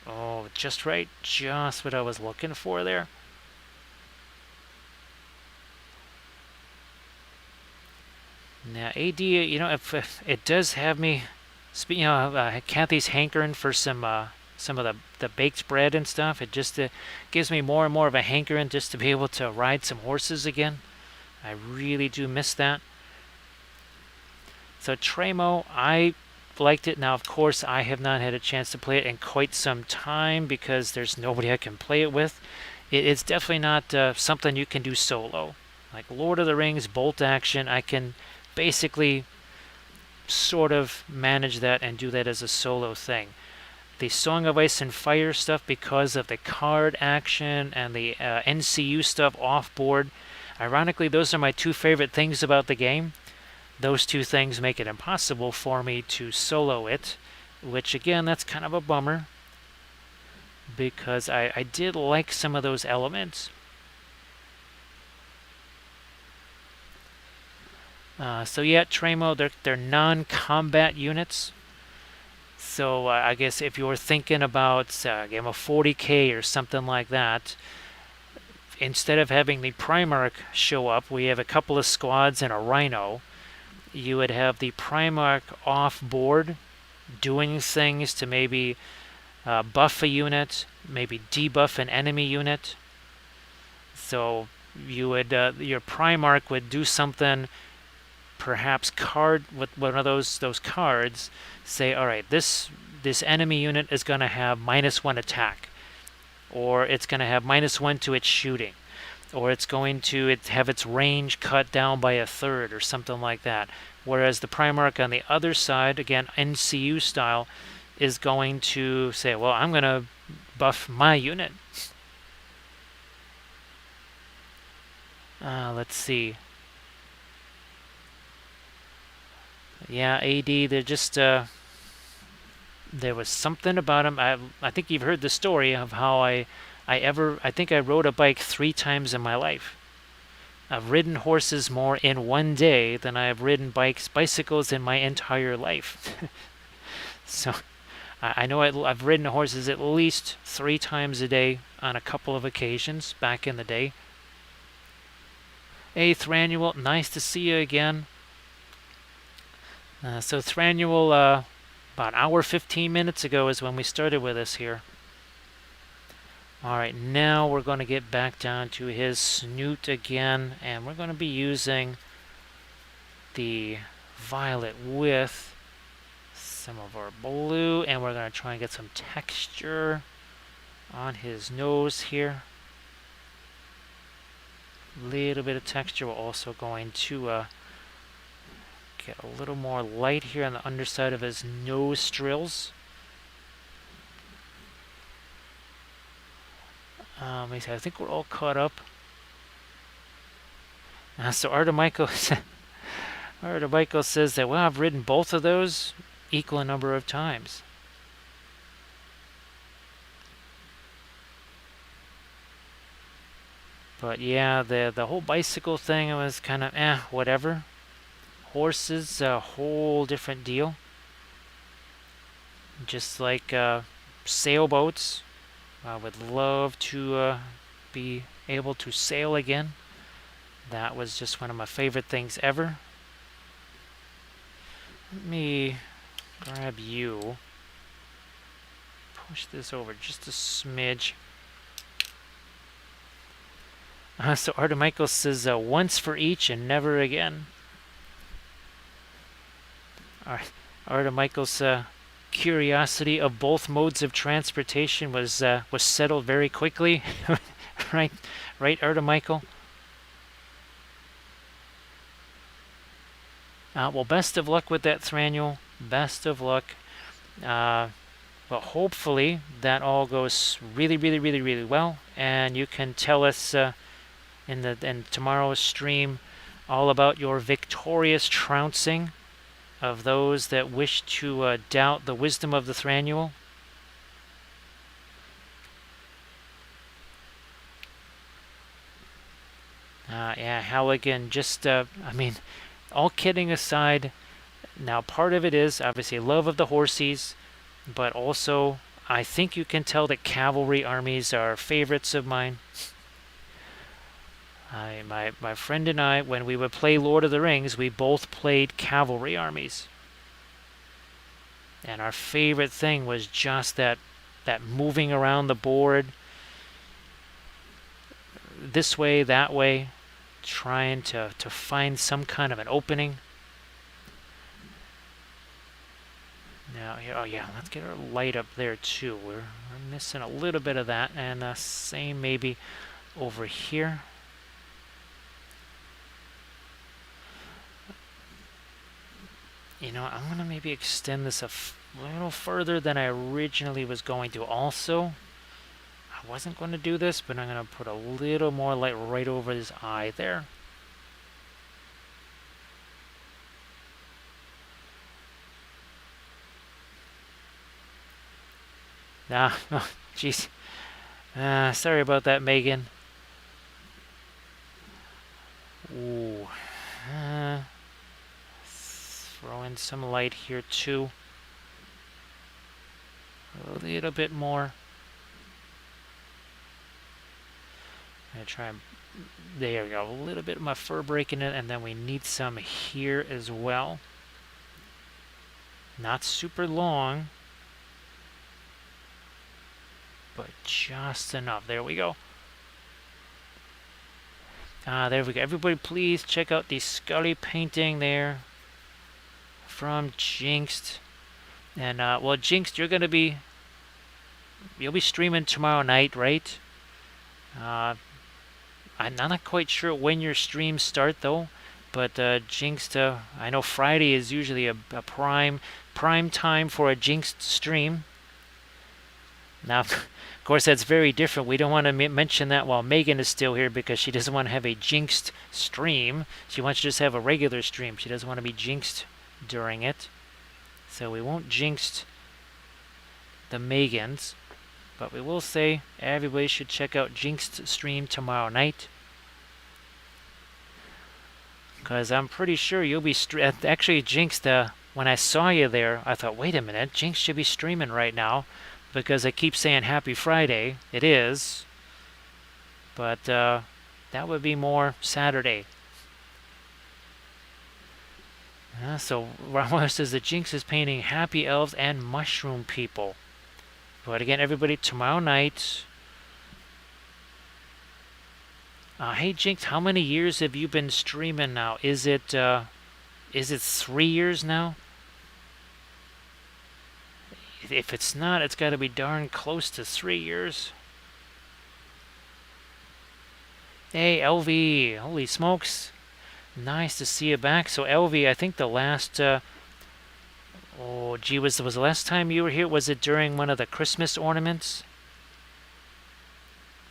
Oh, just right. Just what I was looking for there. Now, AD, you know, if it does have me, you know, Kathy's hankering for some of the baked bread and stuff. It just gives me more and more of a hankering just to be able to ride some horses again. I really do miss that. So Tremo, I liked it. Now, of course, I have not had a chance to play it in quite some time because there's nobody I can play it with. It's definitely not something you can do solo. Like Lord of the Rings, bolt action, I can basically sort of manage that and do that as a solo thing. The Song of Ice and Fire stuff, because of the card action and the NCU stuff off board, ironically, those are my two favorite things about the game. Those two things make it impossible for me to solo it, which again, that's kind of a bummer, because I did like some of those elements. So yeah, Tremo, they're non-combat units. So I guess if you were thinking about a game of 40k or something like that, instead of having the Primarch show up, we have a couple of squads and a Rhino. You would have the Primarch off board doing things to maybe buff a unit, maybe debuff an enemy unit. So you would your Primarch would do something, perhaps card with one of those cards, say, all right, this enemy unit is going to have -1 attack, or it's going to have -1 to its shooting, or it's going to have its range cut down by 1/3 or something like that. Whereas the Primarch on the other side, again, NCU style, is going to say, well, I'm going to buff my unit. Let's see. Yeah, AD, they're just, there was something about them. I think you've heard the story of how I think I rode a bike 3 times in my life. I've ridden horses more in one day than I have ridden bicycles in my entire life. So I know I've ridden horses at least 3 times a day on a couple of occasions back in the day. Hey, Thranuel, nice to see you again. So Thranuel, about an hour 15 minutes ago is when we started with this here. Alright, now we're going to get back down to his snoot again, and we're going to be using the violet with some of our blue, and we're going to try and get some texture on his nose here. Little bit of texture. We're also going to get a little more light here on the underside of his nostrils. I think we're all caught up. So Artemichael says that, well, I've ridden both of those equal a number of times. But yeah, the whole bicycle thing was kind of whatever. Horses, a whole different deal. Just like sailboats. I would love to be able to sail again. That was just one of my favorite things ever. Let me grab you. Push this over just a smidge. So Artemichael says, once for each and never again. Artemichael's curiosity of both modes of transportation was settled very quickly. right, Artemichael? Well, best of luck with that Thranduil. Best of luck. But hopefully that all goes really, really, really, really well, and you can tell us in tomorrow's stream all about your victorious trouncing of those that wish to doubt the wisdom of the Thranduil. Yeah, Halligan, just, I mean, all kidding aside, now part of it is obviously love of the horsies, but also I think you can tell that cavalry armies are favorites of mine. My friend and I, when we would play Lord of the Rings, we both played cavalry armies. And our favorite thing was just that moving around the board, this way, that way, trying to find some kind of an opening. Now here, oh yeah, let's get our light up there too. We're missing a little bit of that, and same maybe over here. You know, I'm gonna maybe extend this a little further than I originally was going to. Also, I wasn't going to do this, but I'm gonna put a little more light right over his eye there. Ah, oh, jeez. Sorry about that, Megan. Ooh. Throw in some light here too. A little bit more. I'm gonna try and, there we go, a little bit of my fur breaking it, and then we need some here as well. Not super long, but just enough. There we go. There we go. Everybody please check out the Scully painting there from Jinxed. And well, Jinxed, you'll be streaming tomorrow night, right? I'm not quite sure when your streams start though, but Jinxed, I know Friday is usually a prime time for a Jinxed stream. Now, of course, that's very different. We don't want to mention that while Megan is still here because she doesn't want to have a Jinxed stream. She wants to just have a regular stream. She doesn't want to be Jinxed during it. So we won't Jinxed the Megans. But we will say everybody should check out Jinxed stream tomorrow night. Because I'm pretty sure you'll be... Actually, Jinxed, when I saw you there, I thought, wait a minute, Jinxed should be streaming right now. Because I keep saying Happy Friday. It is. But that would be more Saturday. So Ramos says that Jinx is painting happy elves and mushroom people. But again, everybody, tomorrow night. Hey Jinx, how many years have you been streaming now? Is it 3 years now? If it's not, it's got to be darn close to 3 years. Hey, LV. Holy smokes. Nice to see you back. So, LV, I think the last... oh, gee, was the last time you were here? Was it during one of the Christmas ornaments?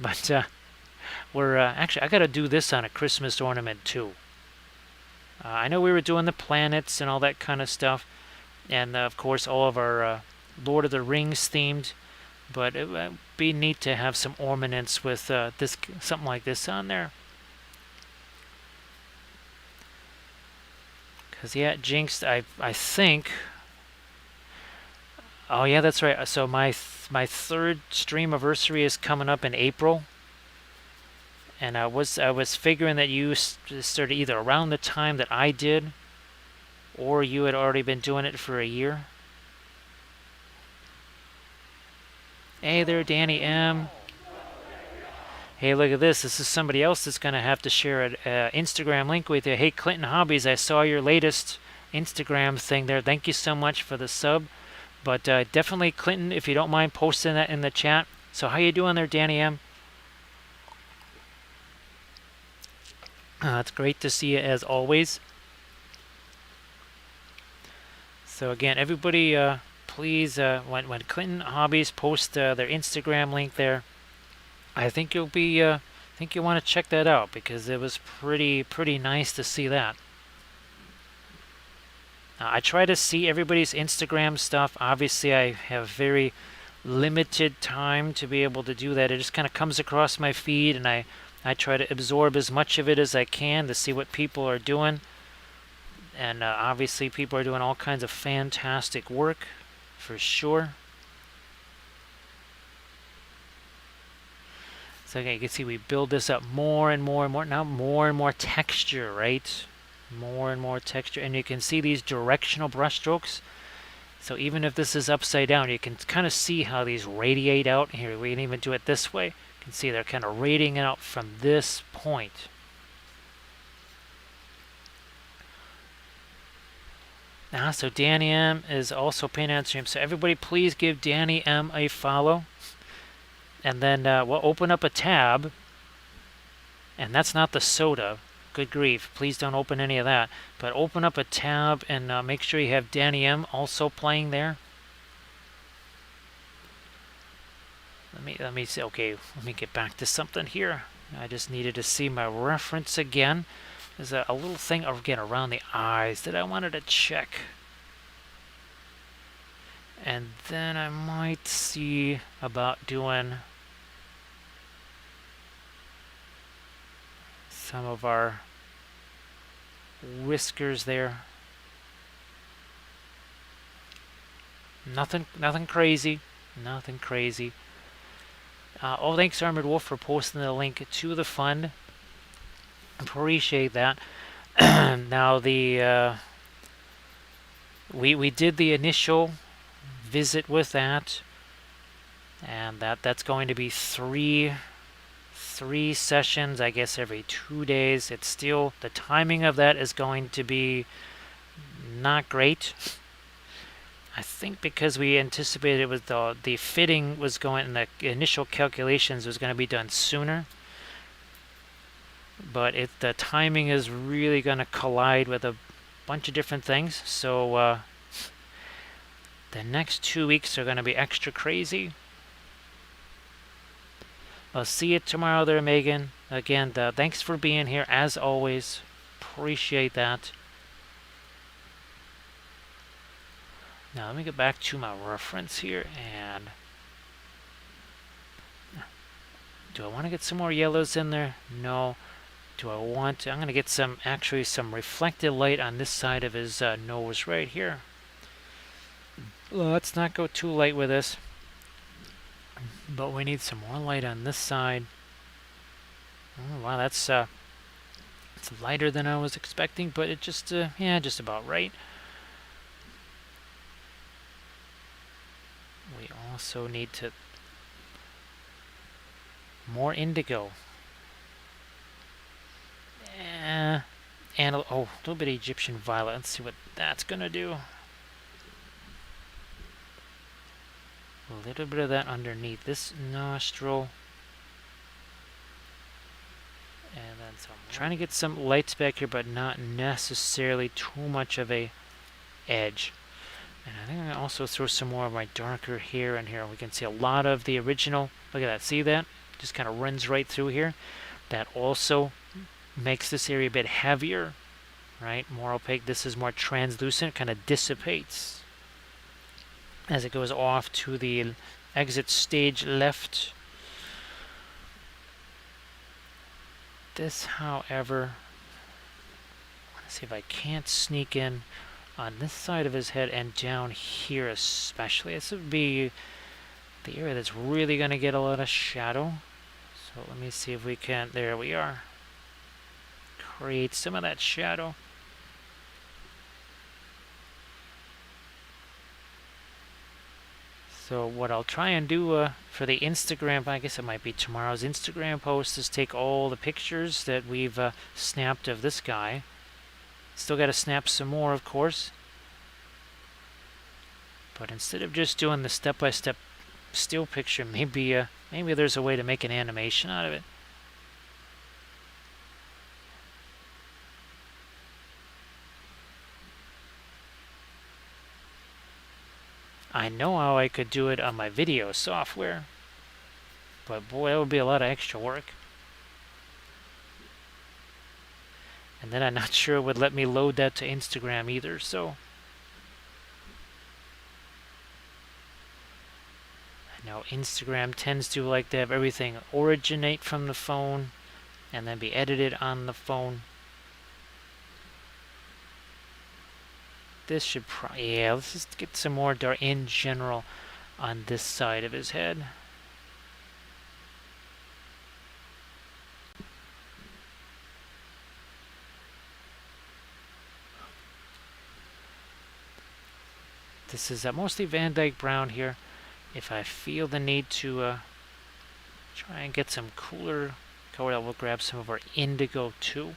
But, we're... actually, I got to do this on a Christmas ornament, too. I know we were doing the planets and all that kind of stuff. And, of course, all of our... Lord of the Rings themed, but it would be neat to have some ornaments with something like this on there. Because yeah, Jinxed, I think. Oh yeah, that's right. So my third stream anniversary is coming up in April, and I was figuring that you started either around the time that I did, or you had already been doing it for a year. Hey there, Danny M. Hey, look at this. This is somebody else that's going to have to share an Instagram link with you. Hey, Clinton Hobbies, I saw your latest Instagram thing there. Thank you so much for the sub. But definitely, Clinton, if you don't mind posting that in the chat. So how you doing there, Danny M? It's great to see you as always. So again, everybody, please, when Clinton Hobbies post their Instagram link there, I think you'll be, I think you want to check that out because it was pretty nice to see that. I try to see everybody's Instagram stuff. Obviously, I have very limited time to be able to do that. It just kind of comes across my feed, and I try to absorb as much of it as I can to see what people are doing. And obviously, people are doing all kinds of fantastic work, for sure. So okay, you can see we build this up more and more and more. Now more and more texture, right? More and more texture. And you can see these directional brush strokes. So even if this is upside down, you can kind of see how these radiate out. Here, we can even do it this way. You can see they're kind of radiating out from this point. So Danny M is also painting on stream. So everybody please give Danny M a follow. And then we'll open up a tab. And that's not the soda. Good grief. Please don't open any of that. But open up a tab and make sure you have Danny M also playing there. Let me see. Okay, let me get back to something here. I just needed to see my reference again. There's a little thing again around the eyes that I wanted to check. And then I might see about doing some of our whiskers there. Nothing crazy. Nothing crazy. Oh, thanks Armored Wolf for posting the link to the fund. Appreciate that. Now the we did the initial visit with that, and that's going to be three sessions, I guess, every 2 days. It's still, the timing of that is going to be not great. I think because we anticipated it was the fitting was going, and the initial calculations was going to be done sooner. But the timing is really going to collide with a bunch of different things. So the next 2 weeks are going to be extra crazy. I'll see you tomorrow there, Megan. Again, thanks for being here, as always. Appreciate that. Now, let me get back to my reference here. And do I want to get some more yellows in there? No. Do I want to? I'm going to get some reflected light on this side of his nose right here. Let's not go too light with this. But we need some more light on this side. Oh, wow, that's it's lighter than I was expecting, but it just yeah, just about right. We also need to more indigo. And a little bit of Egyptian violet. Let's see what that's gonna do. A little bit of that underneath this nostril. And then some. Trying to get some lights back here, but not necessarily too much of a edge. And I think I'm gonna also throw some more of my darker here and here. We can see a lot of the original. Look at that. See that? Just kind of runs right through here. That also makes this area a bit heavier, right? More opaque. This is more translucent. Kind of dissipates as it goes off to the exit stage left. This, however, I want to see if I can't sneak in on this side of his head and down here especially. This would be the area that's really going to get a lot of shadow. So let me see if we can, there we are. Create some of that shadow. So what I'll try and do for the Instagram, I guess it might be tomorrow's Instagram post, is take all the pictures that we've snapped of this guy. Still got to snap some more, of course. But instead of just doing the step-by-step still picture, maybe there's a way to make an animation out of it. I know how I could do it on my video software, but boy, that would be a lot of extra work. And then I'm not sure it would let me load that to Instagram either, so. I know Instagram tends to like to have everything originate from the phone and then be edited on the phone. This should yeah, let's just get some more dark in general on this side of his head. This is mostly Van Dyke Brown here. If I feel the need to try and get some cooler color, I will grab some of our indigo too.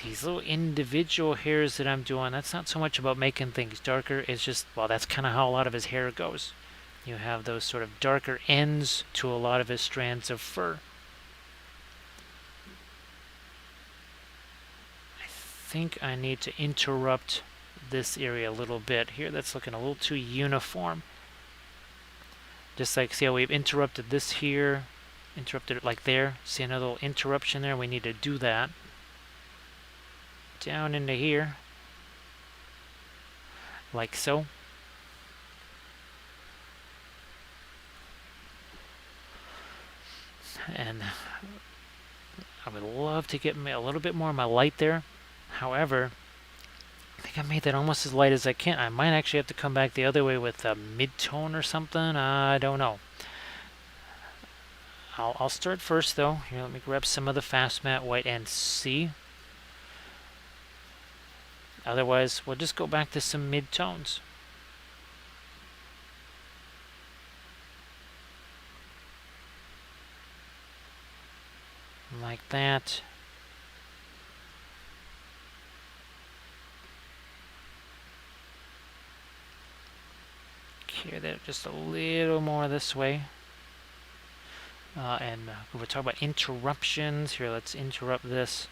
These little individual hairs that I'm doing, that's not so much about making things darker, it's just, well, that's kind of how a lot of his hair goes. You have those sort of darker ends to a lot of his strands of fur. I think I need to interrupt this area a little bit here. That's looking a little too uniform. Just like, see how we've interrupted this here, interrupted it like there. See another little interruption there? We need to do that. Down into here, like so. And I would love to get a little bit more of my light there. However, I think I made that almost as light as I can. I might actually have to come back the other way with a mid-tone or something. I don't know. I'll start first though. Here, let me grab some of the fast matte white and see. Otherwise, we'll just go back to some mid-tones. Like that. Carry that just a little more this way. And we're talking about interruptions. Here, let's interrupt this.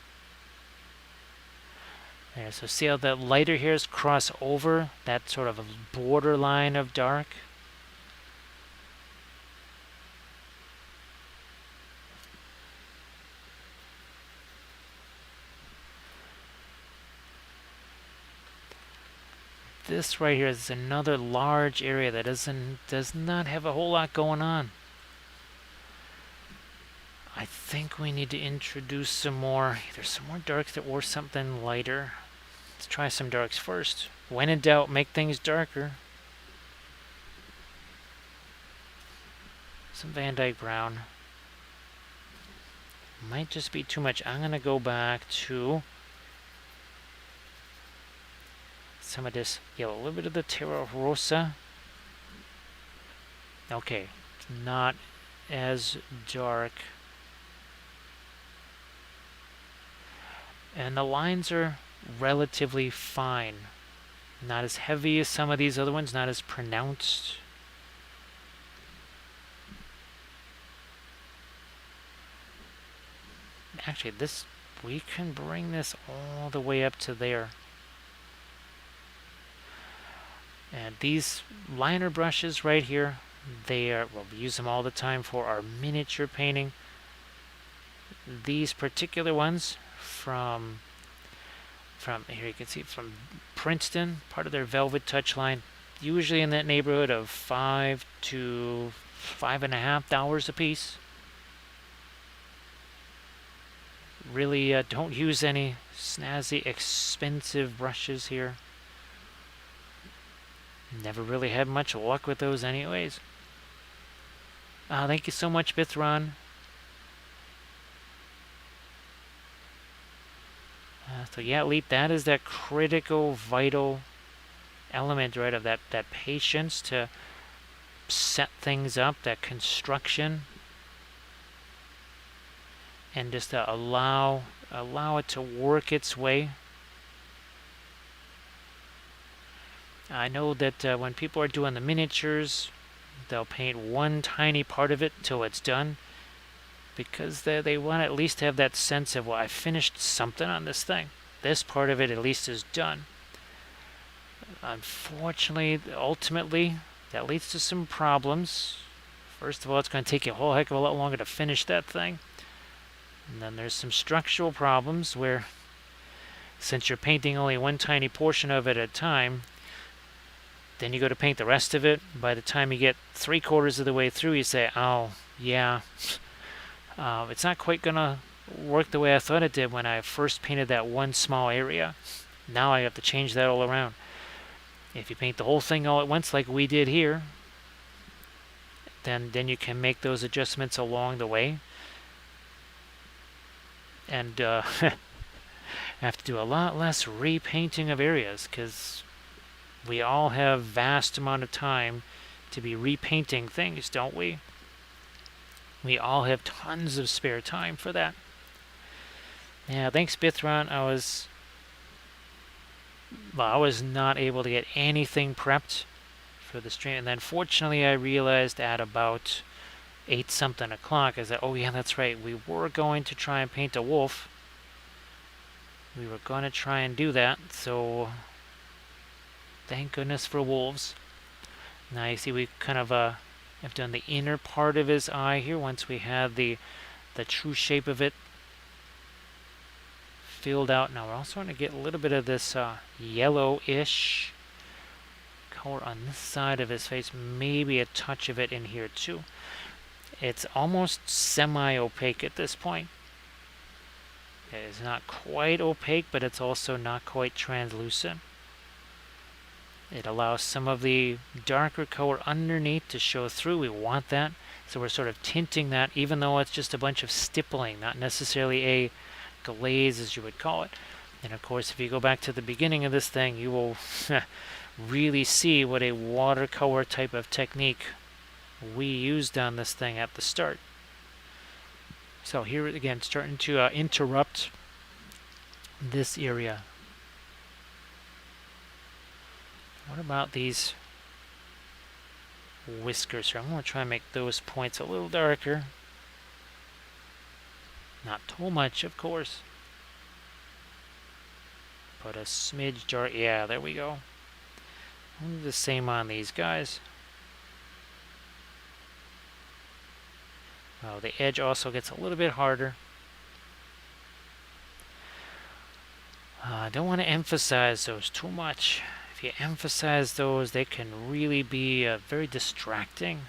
There, so see how the lighter hairs cross over that sort of a borderline of dark? This right here is another large area that does not have a whole lot going on. I think we need to introduce some more, either some more darks or something lighter. Let's try some darks first. When in doubt, make things darker. Some Van Dyke Brown. Might just be too much. I'm going to go back to some of this yellow, a little bit of the Terra Rosa. Okay, not as dark. And the lines are relatively fine. Not as heavy as some of these other ones, not as pronounced. Actually, we can bring this all the way up to there. And these liner brushes right here, we use them all the time for our miniature painting. These particular ones from here you can see from Princeton, part of their Velvet Touch line, usually in that neighborhood of $5 to $5.50 a piece. Really don't use any snazzy expensive brushes here. Never really had much luck with those anyways. Thank you so much, Bithron. So yeah, Elite, that is that critical, vital element, right, of that patience to set things up, that construction, and just to allow it to work its way. I know that when people are doing the miniatures, they'll paint one tiny part of it till it's done, because they want to at least have that sense of, well, I finished something on this thing. This part of it at least is done. Unfortunately, ultimately, that leads to some problems. First of all, it's going to take you a whole heck of a lot longer to finish that thing. And then there's some structural problems where, since you're painting only one tiny portion of it at a time, then you go to paint the rest of it. By the time you get 3/4 of the way through, you say, oh, yeah, it's not quite going to work the way I thought it did when I first painted that one small area. Now I have to change that all around. If you paint the whole thing all at once like we did here, then you can make those adjustments along the way. And have to do a lot less repainting of areas, because we all have vast amount of time to be repainting things, don't we? We all have tons of spare time for that. Yeah, thanks Bithron, I was not able to get anything prepped for the stream, and then fortunately I realized at about 8-something o'clock, I said, oh yeah, that's right, we were going to try and paint a wolf. We were going to try and do that, so thank goodness for wolves. Now you see we kind of have done the inner part of his eye here once we had the true shape of it filled out. Now we're also going to get a little bit of this yellowish color on this side of his face, maybe a touch of it in here too. It's almost semi-opaque at this point. It's not quite opaque, but it's also not quite translucent. It allows some of the darker color underneath to show through. We want that, so we're sort of tinting that, even though it's just a bunch of stippling, not necessarily a glaze as you would call it. And of course, if you go back to the beginning of this thing, you will really see what a watercolor type of technique we used on this thing at the start. So here again, starting to interrupt this area. What about these whiskers here? I'm going to try and make those points a little darker. Not too much, of course. But a smidge dark. Yeah, there we go. I'll do the same on these guys. Oh, the edge also gets a little bit harder. I don't want to emphasize those too much. If you emphasize those, they can really be very distracting.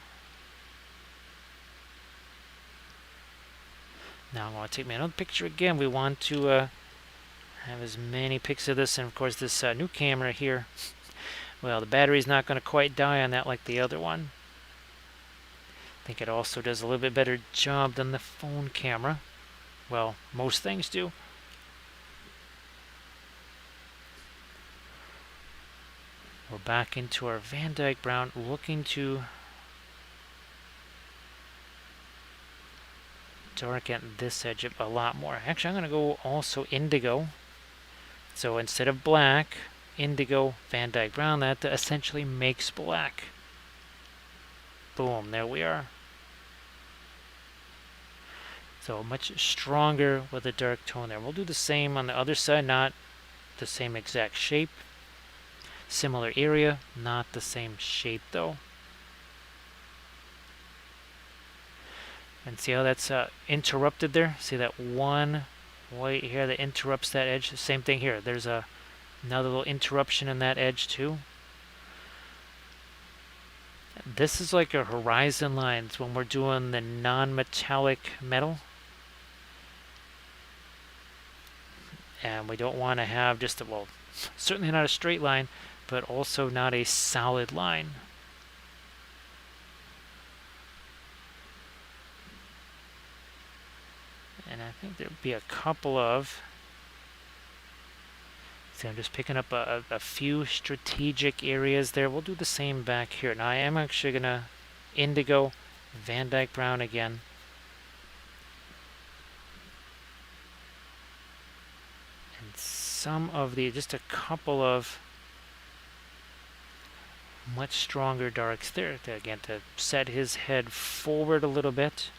Now I'm going to take me another picture again. We want to have as many pics of this, and of course this new camera here, well, the battery's not going to quite die on that like the other one. I think it also does a little bit better job than the phone camera. Well, most things do. We're back into our Van Dyke brown, looking to darken this edge up a lot more. Actually, I'm going to go also indigo. So instead of black, indigo, Van Dyke brown, that essentially makes black. Boom, there we are. So much stronger with a dark tone there. We'll do the same on the other side, not the same exact shape. Similar area, not the same shape though. And see how that's interrupted there? See that one white here that interrupts that edge? Same thing here. There's another little interruption in that edge too. This is like a horizon lines when we're doing the non-metallic metal. And we don't want to have just a, well, certainly not a straight line, but also not a solid line. And I think there'd be a couple of, see, I'm just picking up a few strategic areas there. We'll do the same back here. Now I am actually gonna indigo, Van Dyke brown again. And some of the, just a couple of much stronger darks there, to, again, to set his head forward a little bit.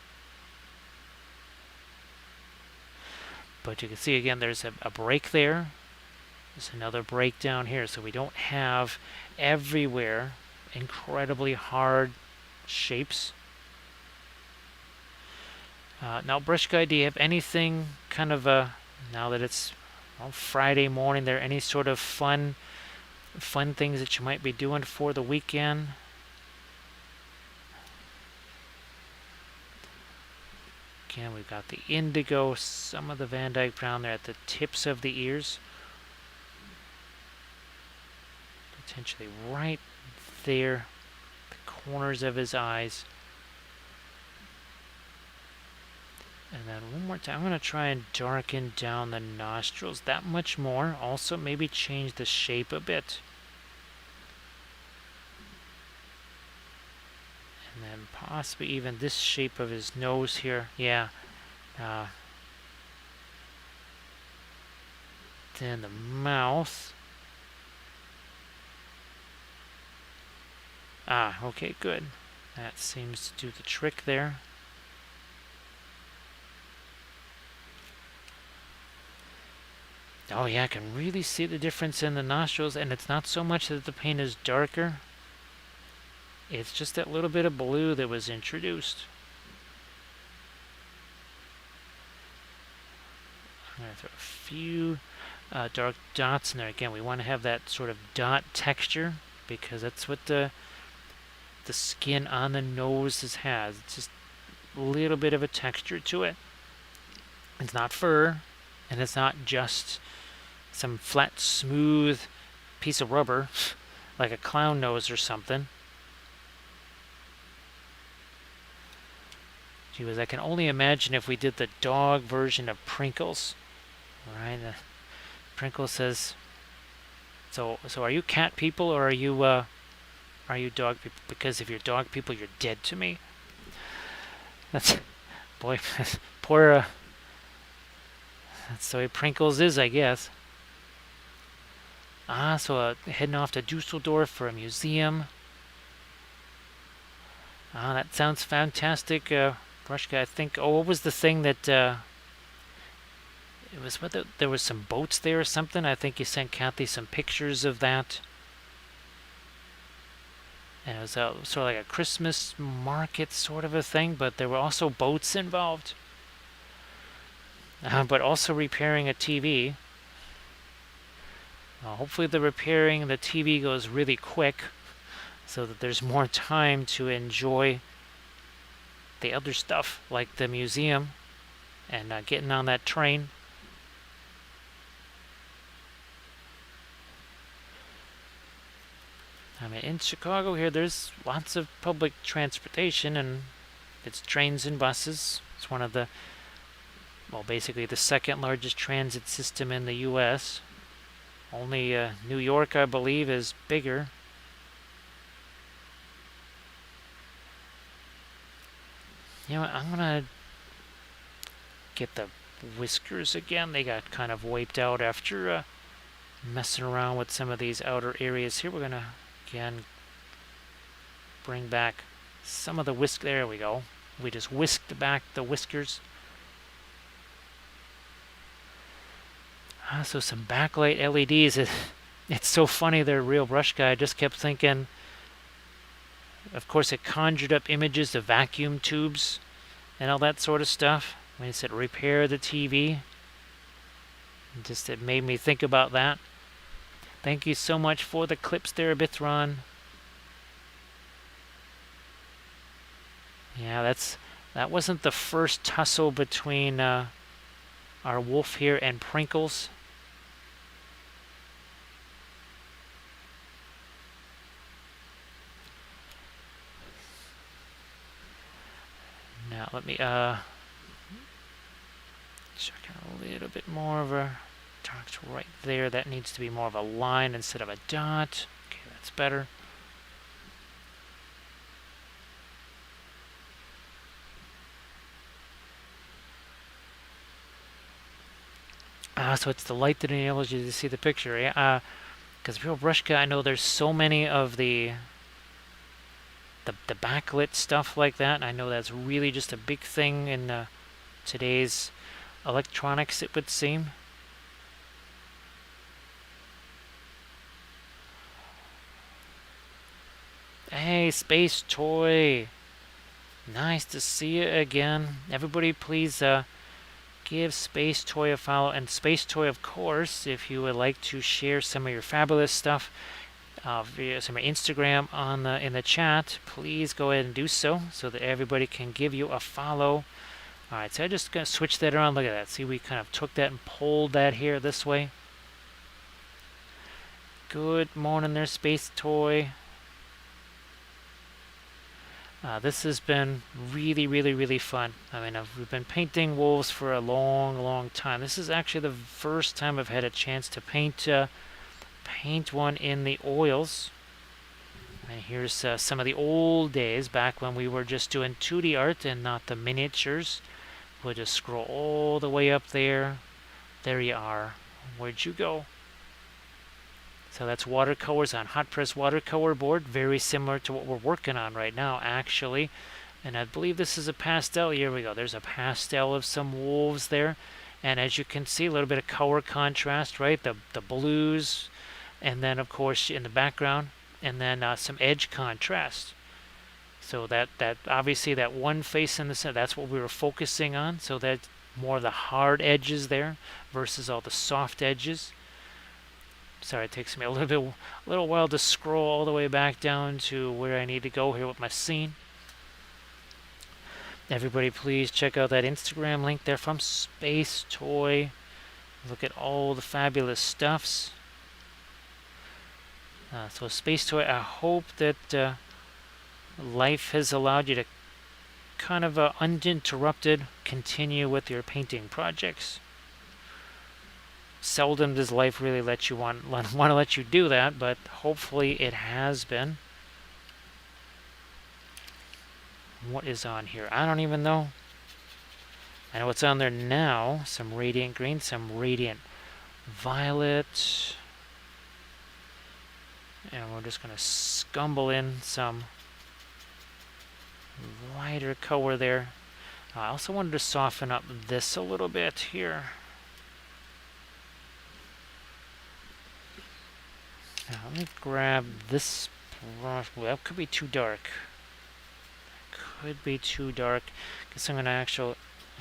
But you can see again there's a break there. There's another breakdown here, so we don't have everywhere incredibly hard shapes. Now, Brush Guy, do you have anything kind of now that it's Friday morning, there any sort of fun things that you might be doing for the weekend? Again, we've got the indigo, some of the Van Dyke brown there at the tips of the ears. Potentially right there, the corners of his eyes. And then one more time, I'm going to try and darken down the nostrils that much more. Also, maybe change the shape a bit. And then possibly even this shape of his nose here. Yeah. Then the mouth. Okay, good. That seems to do the trick there. Oh yeah, I can really see the difference in the nostrils, and it's not so much that the paint is darker. It's just that little bit of blue that was introduced. I'm going to throw a few dark dots in there. Again, we want to have that sort of dot texture because that's what the skin on the nose has. It's just a little bit of a texture to it. It's not fur, and it's not just some flat, smooth piece of rubber like a clown nose or something. Gee whiz, I can only imagine if we did the dog version of Prinkles. Right? Prinkles says, so are you cat people or are you dog people? Because if you're dog people, you're dead to me. That's, boy, poor, that's the way Prinkles is, I guess. So heading off to Dusseldorf for a museum. That sounds fantastic, Brush Guy. I think, what was the thing that, it was there was some boats there or something? I think you sent Kathy some pictures of that. And it was sort of like a Christmas market sort of a thing, but there were also boats involved. But also repairing a TV. Hopefully the repairing the TV goes really quick so that there's more time to enjoy the other stuff like the museum and getting on that train. I mean, in Chicago here, there's lots of public transportation, and it's trains and buses. It's one of the, well, basically the second largest transit system in the U.S. Only New York, I believe, is bigger. You know what, I'm going to get the whiskers again. They got kind of wiped out after messing around with some of these outer areas here. We're going to, again, bring back some of the whisk. There we go. We just whisked back the whiskers. So some backlight LEDs. It's so funny they're real, Brush Guy. I just kept thinking, of course it conjured up images of vacuum tubes and all that sort of stuff. When it said repair the TV, it made me think about that. Thank you so much for the clips there, Bithron. Yeah, that wasn't the first tussle between our wolf here and Prinkles. Now let me check out a little bit more of a dark right there. That needs to be more of a line instead of a dot. Okay, that's better. So it's the light that enables you to see the picture. Yeah, because real Brush Guy, I know there's so many of the backlit stuff like that, and I know that's really just a big thing in today's electronics, it would seem. Hey, Space Toy. Nice to see you again. Everybody, please give Space Toy a follow. And Space Toy, of course, if you would like to share some of your fabulous stuff via some of your Instagram in the chat, please go ahead and do so that everybody can give you a follow. All right, so I just gonna switch that around. Look at that. See, we kind of took that and pulled that here this way. Good morning there, Space Toy. This has been really, really, really fun. I mean, we've been painting wolves for a long, long time. This is actually the first time I've had a chance to paint one in the oils. And here's some of the old days back when we were just doing 2D art and not the miniatures. We'll just scroll all the way up there. There you are. Where'd you go? So that's watercolors on hot press watercolor board, very similar to what we're working on right now, actually. And I believe this is a pastel. Here we go. There's a pastel of some wolves there. And as you can see, a little bit of color contrast, right? The blues, and then, of course, in the background, and then some edge contrast. So that obviously that one face in the center, that's what we were focusing on. So that's more of the hard edges there versus all the soft edges. Sorry, it takes me a little while to scroll all the way back down to where I need to go here with my scene. Everybody, please check out that Instagram link there from Space Toy. Look at all the fabulous stuffs. So Space Toy, I hope that life has allowed you to kind of uninterrupted continue with your painting projects. Seldom does life really let you want to let you do that, but hopefully it has been. What is on here? I don't even know. I know what's on there now. Some radiant green, some radiant violet. And we're just going to scumble in some lighter color there. I also wanted to soften up this a little bit here. Now, let me grab this brush. Well, that could be too dark. Could be too dark. Guess I'm going to actually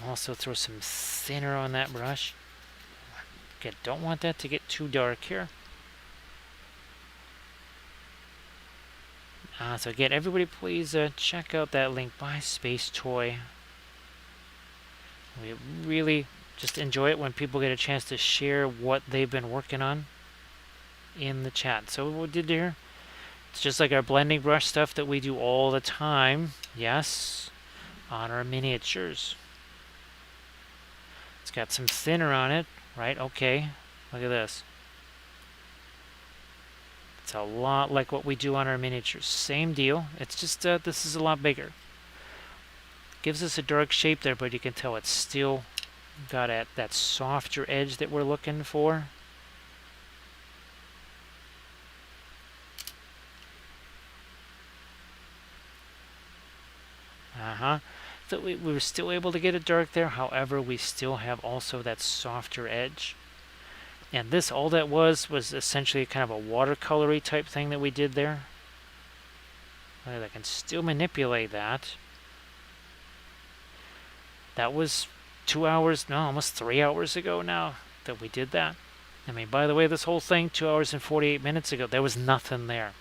also throw some thinner on that brush. Okay, don't want that to get too dark here. So again, everybody please check out that link by Space Toy. We really just enjoy it when people get a chance to share what they've been working on in the chat. So what we did here, it's just like our blending brush stuff that we do all the time. Yes, on our miniatures. It's got some thinner on it, right? Okay, look at this. It's a lot like what we do on our miniatures. Same deal. It's just this is a lot bigger. Gives us a dark shape there, but you can tell it's still got that softer edge that we're looking for. So we were still able to get it dark there. However, we still have also that softer edge. And this, all that was essentially kind of a watercolory type thing that we did there. I can still manipulate that. That was 2 hours, no, almost 3 hours ago now that we did that. I mean, by the way, this whole thing, 2 hours and 48 minutes ago, there was nothing there.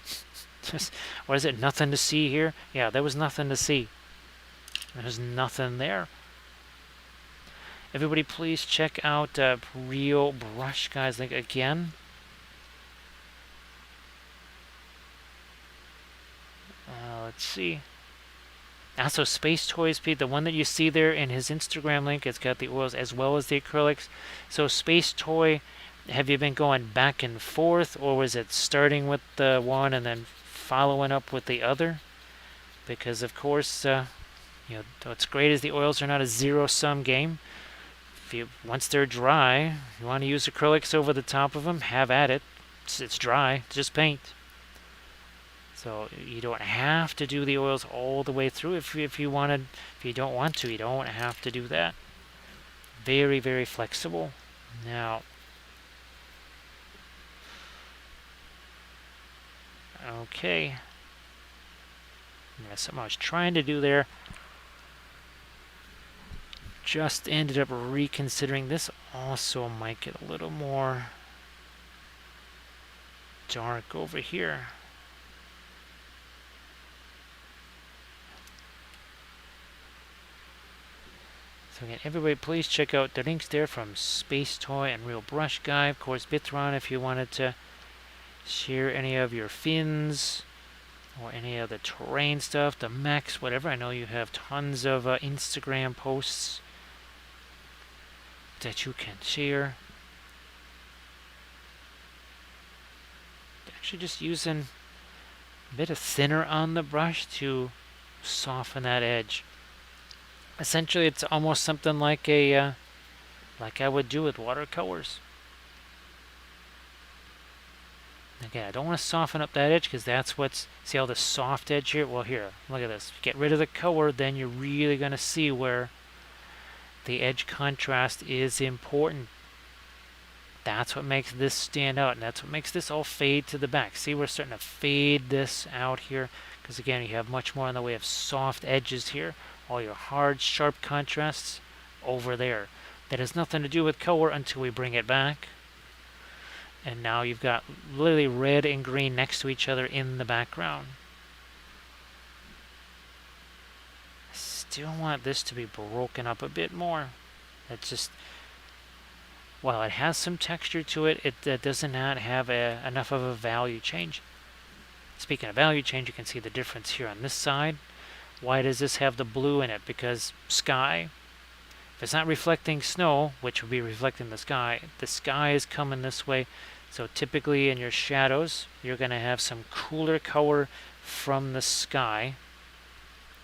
Just, what is it, nothing to see here? Yeah, there was nothing to see. There's nothing there. Everybody please check out Real Brush Guys link again. Let's see. Also, Space Toys Pete, the one that you see there in his Instagram link, it's got the oils as well as the acrylics. So Space Toy, have you been going back and forth, or was it starting with the one and then following up with the other? Because of course, what's great is the oils are not a zero-sum game. Once they're dry, you want to use acrylics over the top of them, have at it. It's dry, just paint. So you don't have to do the oils all the way through. If you wanted, if you don't want to, you don't have to do that. Very, very flexible. Now, okay. Yeah, something I was trying to do there. Just ended up reconsidering. This also might get a little more dark over here. So again, everybody please check out the links there from Space Toy and Real Brush Guy. Of course, Bithron if you wanted to share any of your fins or any of the terrain stuff, the mechs, whatever. I know you have tons of Instagram posts that you can share. Actually just using a bit of thinner on the brush to soften that edge. Essentially, it's almost something like a like I would do with watercolors. Again, I don't want to soften up that edge because that's what's, see all the soft edge here? Well, here, look at this. Get rid of the color, then you're really going to see where the edge contrast is important. That's what makes this stand out, and that's what makes this all fade to the back. See, we're starting to fade this out here because, again, you have much more in the way of soft edges here. All your hard, sharp contrasts over there. That has nothing to do with color until we bring it back. And now you've got literally red and green next to each other in the background. Still want this to be broken up a bit more. It's just, while it has some texture to it, it does not have enough of a value change. Speaking of value change, you can see the difference here on this side. Why does this have the blue in it? Because sky, if it's not reflecting snow, which would be reflecting the sky is coming this way. So typically in your shadows, you're going to have some cooler color from the sky.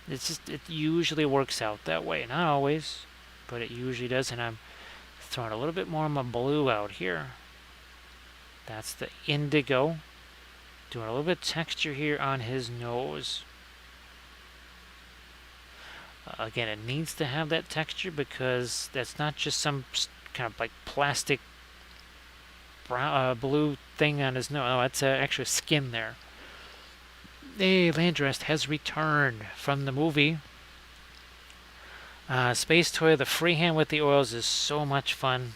It's just, it usually works out that way. Not always, but it usually does. And I'm throwing a little bit more of my blue out here. That's the indigo. Doing a little bit of texture here on his nose. Again, it needs to have that texture because that's not just some kind of like plastic brown, blue thing on his nose. No, that's extra skin there. Hey, Landrest has returned from the movie. Space Toy, the freehand with the oils is so much fun.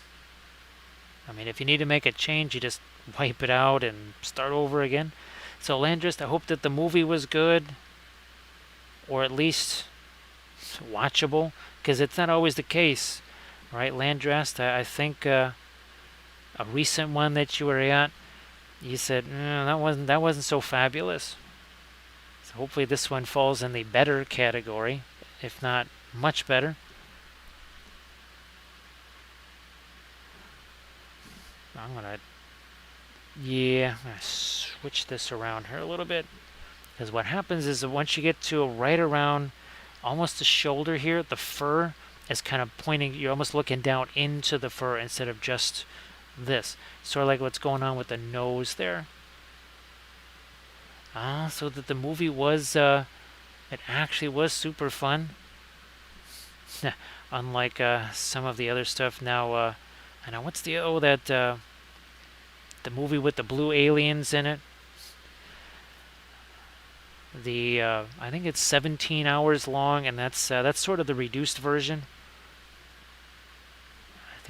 I mean, if you need to make a change, you just wipe it out and start over again. So Landrest, I hope that the movie was good, or at least watchable, because it's not always the case, right? Landrest, I think a recent one that you were at, you said that wasn't so fabulous. So hopefully this one falls in the better category, if not much better. I'm gonna switch this around here a little bit, because what happens is that once you get to right around almost the shoulder here, the fur is kind of pointing, you're almost looking down into the fur instead of just this. Sort of like what's going on with the nose there. So that the movie was, it actually was super fun. Unlike some of the other stuff now. I know, what's the, the movie with the blue aliens in it? I think it's 17 hours long, and that's sort of the reduced version.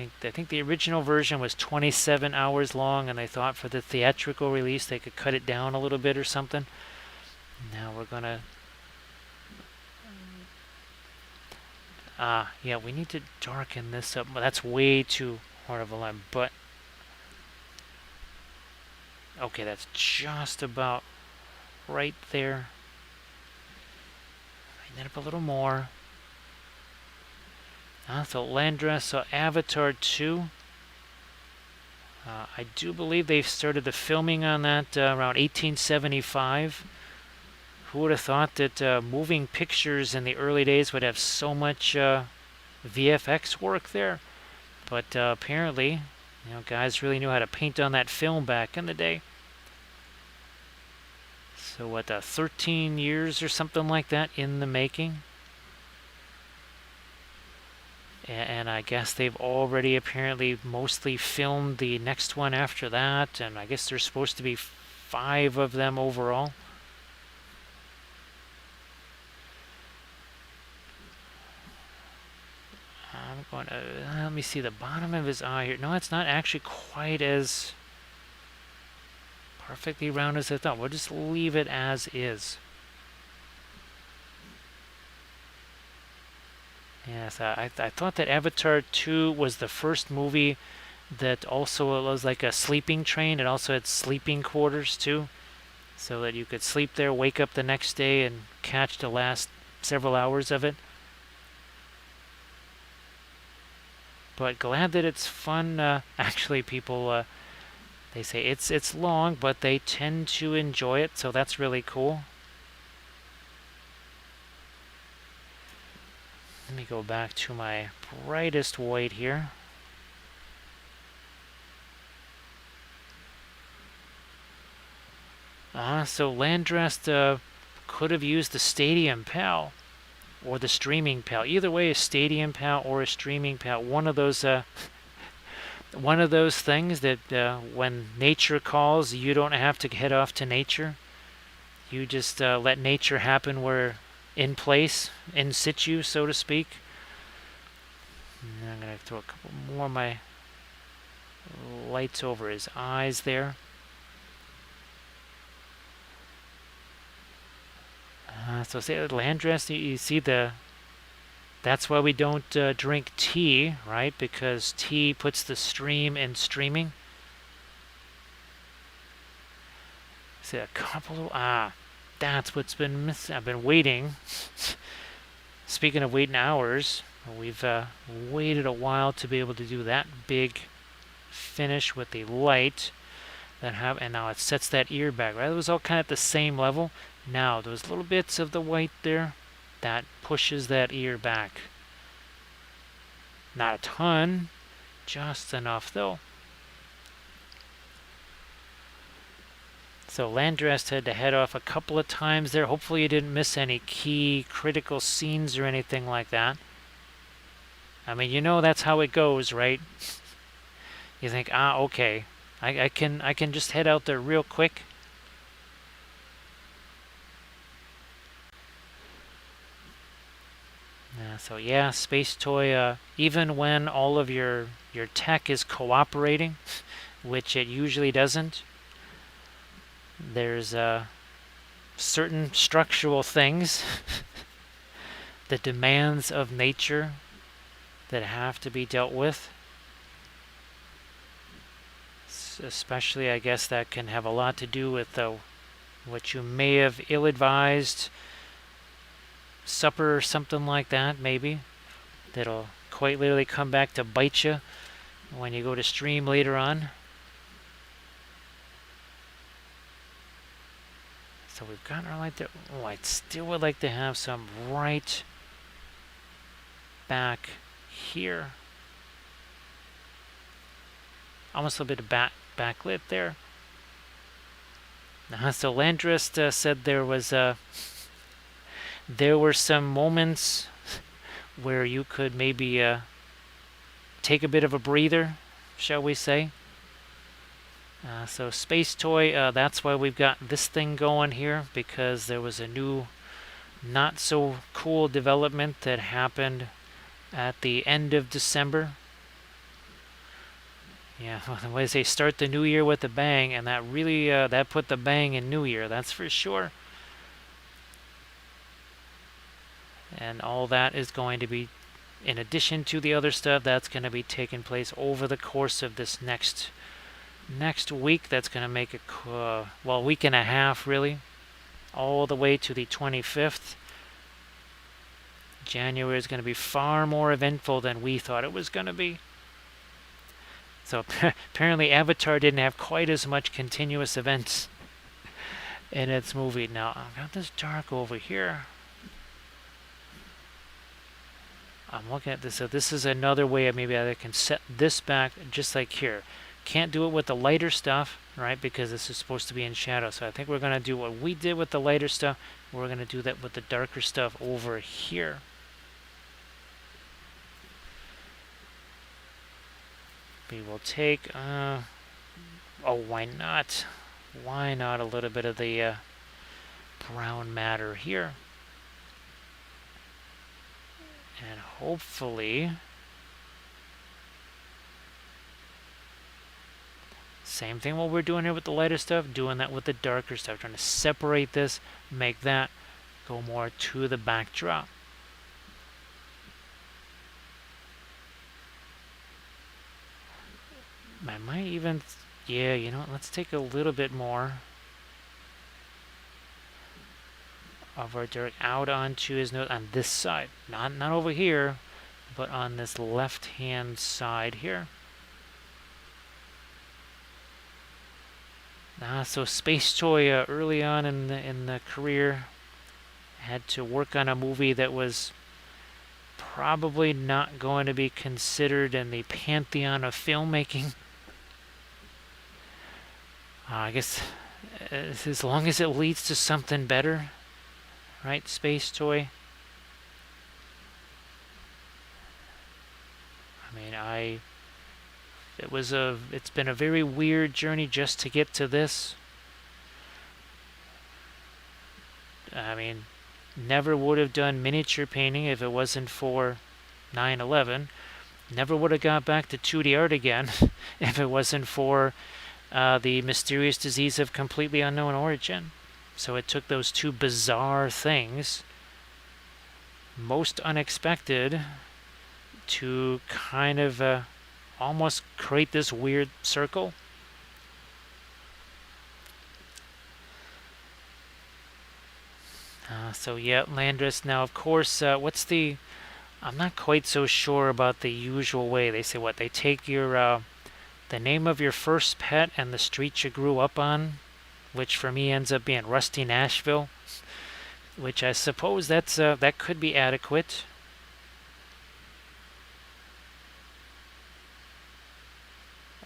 I think the original version was 27 hours long, and they thought for the theatrical release they could cut it down a little bit or something. Now we're gonna yeah, we need to darken this up. Well, that's way too hard of a line, but okay, that's just about right there. Lighten it up a little more. So Landress, so Avatar 2. I do believe they started the filming on that around 1875. Who would have thought that moving pictures in the early days would have so much VFX work there? But apparently, guys really knew how to paint on that film back in the day. So what, 13 years or something like that in the making? And I guess they've already apparently mostly filmed the next one after that, and I guess there's supposed to be 5 of them overall. going to, let me see the bottom of his eye here. No, it's not actually quite as perfectly round as I thought. We'll just leave it as is. Yes, I thought that Avatar 2 was the first movie that also was like a sleeping train. It also had sleeping quarters too, so that you could sleep there, wake up the next day, and catch the last several hours of it. But glad that it's fun. Actually, people they say it's long, but they tend to enjoy it, so that's really cool. Let me go back to my brightest white here. So Landrest could have used the Stadium Pal or the Streaming Pal. Either way, a Stadium Pal or a Streaming Pal. One of those things that when nature calls, you don't have to head off to nature. You just let nature happen where in place, in situ, so to speak. And I'm going to throw a couple more of my lights over his eyes there. So say Landrest, you see that's why we don't drink tea, right? Because tea puts the stream in streaming. See a couple of, that's what's been missing. I've been waiting. Speaking of waiting hours, we've waited a while to be able to do that big finish with the light and now it sets that ear back, right? It was all kind of at the same level. Now those little bits of the white there, that pushes that ear back. Not a ton, just enough though. So Landrest had to head off a couple of times there. Hopefully you didn't miss any key critical scenes or anything like that. I mean, you know that's how it goes, right? You think, okay, I can just head out there real quick. So yeah, Space Toy, even when all of your tech is cooperating, which it usually doesn't, there's certain structural things, the demands of nature that have to be dealt with. Especially, I guess that can have a lot to do with what you may have ill-advised supper or something like that, maybe. That'll quite literally come back to bite you when you go to stream later on. So we've gotten our light there. Oh, I still would like to have some right back here. Almost a little bit of backlit there. So Landrest said there were some moments where you could maybe take a bit of a breather, shall we say. So Space Toy, that's why we've got this thing going here, because there was a new not so cool development that happened at the end of December. Yeah, when they say start the new year with a bang, and that really that put the bang in New Year, that's for sure. And all that is going to be, in addition to the other stuff, that's going to be taking place over the course of this next week. That's going to make a week and a half really, all the way to the 25th. January is going to be far more eventful than we thought it was going to be. So apparently Avatar didn't have quite as much continuous events in its movie. Now I've got this dark over here. I'm looking at this. So this is another way maybe I can set this back just like here. Can't do it with the lighter stuff, right? Because this is supposed to be in shadow. So I think we're going to do what we did with the lighter stuff. We're going to do that with the darker stuff over here. We will take, why not? Why not a little bit of the brown matter here? And hopefully Same thing what we're doing here with the lighter stuff, doing that with the darker stuff, trying to separate this, make that go more to the backdrop. I might even, yeah, you know, let's take a little bit more of our dark out onto his nose on this side. Not over here, but on this left-hand side here. So Space Toy early on in the career had to work on a movie that was probably not going to be considered in the pantheon of filmmaking. I guess as long as it leads to something better, right, Space Toy? I mean, it's been a very weird journey just to get to this. I mean, never would have done miniature painting if it wasn't for 9/11. Never would have got back to 2D art again if it wasn't for the mysterious disease of completely unknown origin. So it took those two bizarre things, most unexpected, to kind of almost create this weird circle. So yeah, Landris. Now, of course, I'm not quite so sure about the usual way. They say what? They take your the name of your first pet and the street you grew up on, which for me ends up being Rusty Nashville, which I suppose that could be adequate.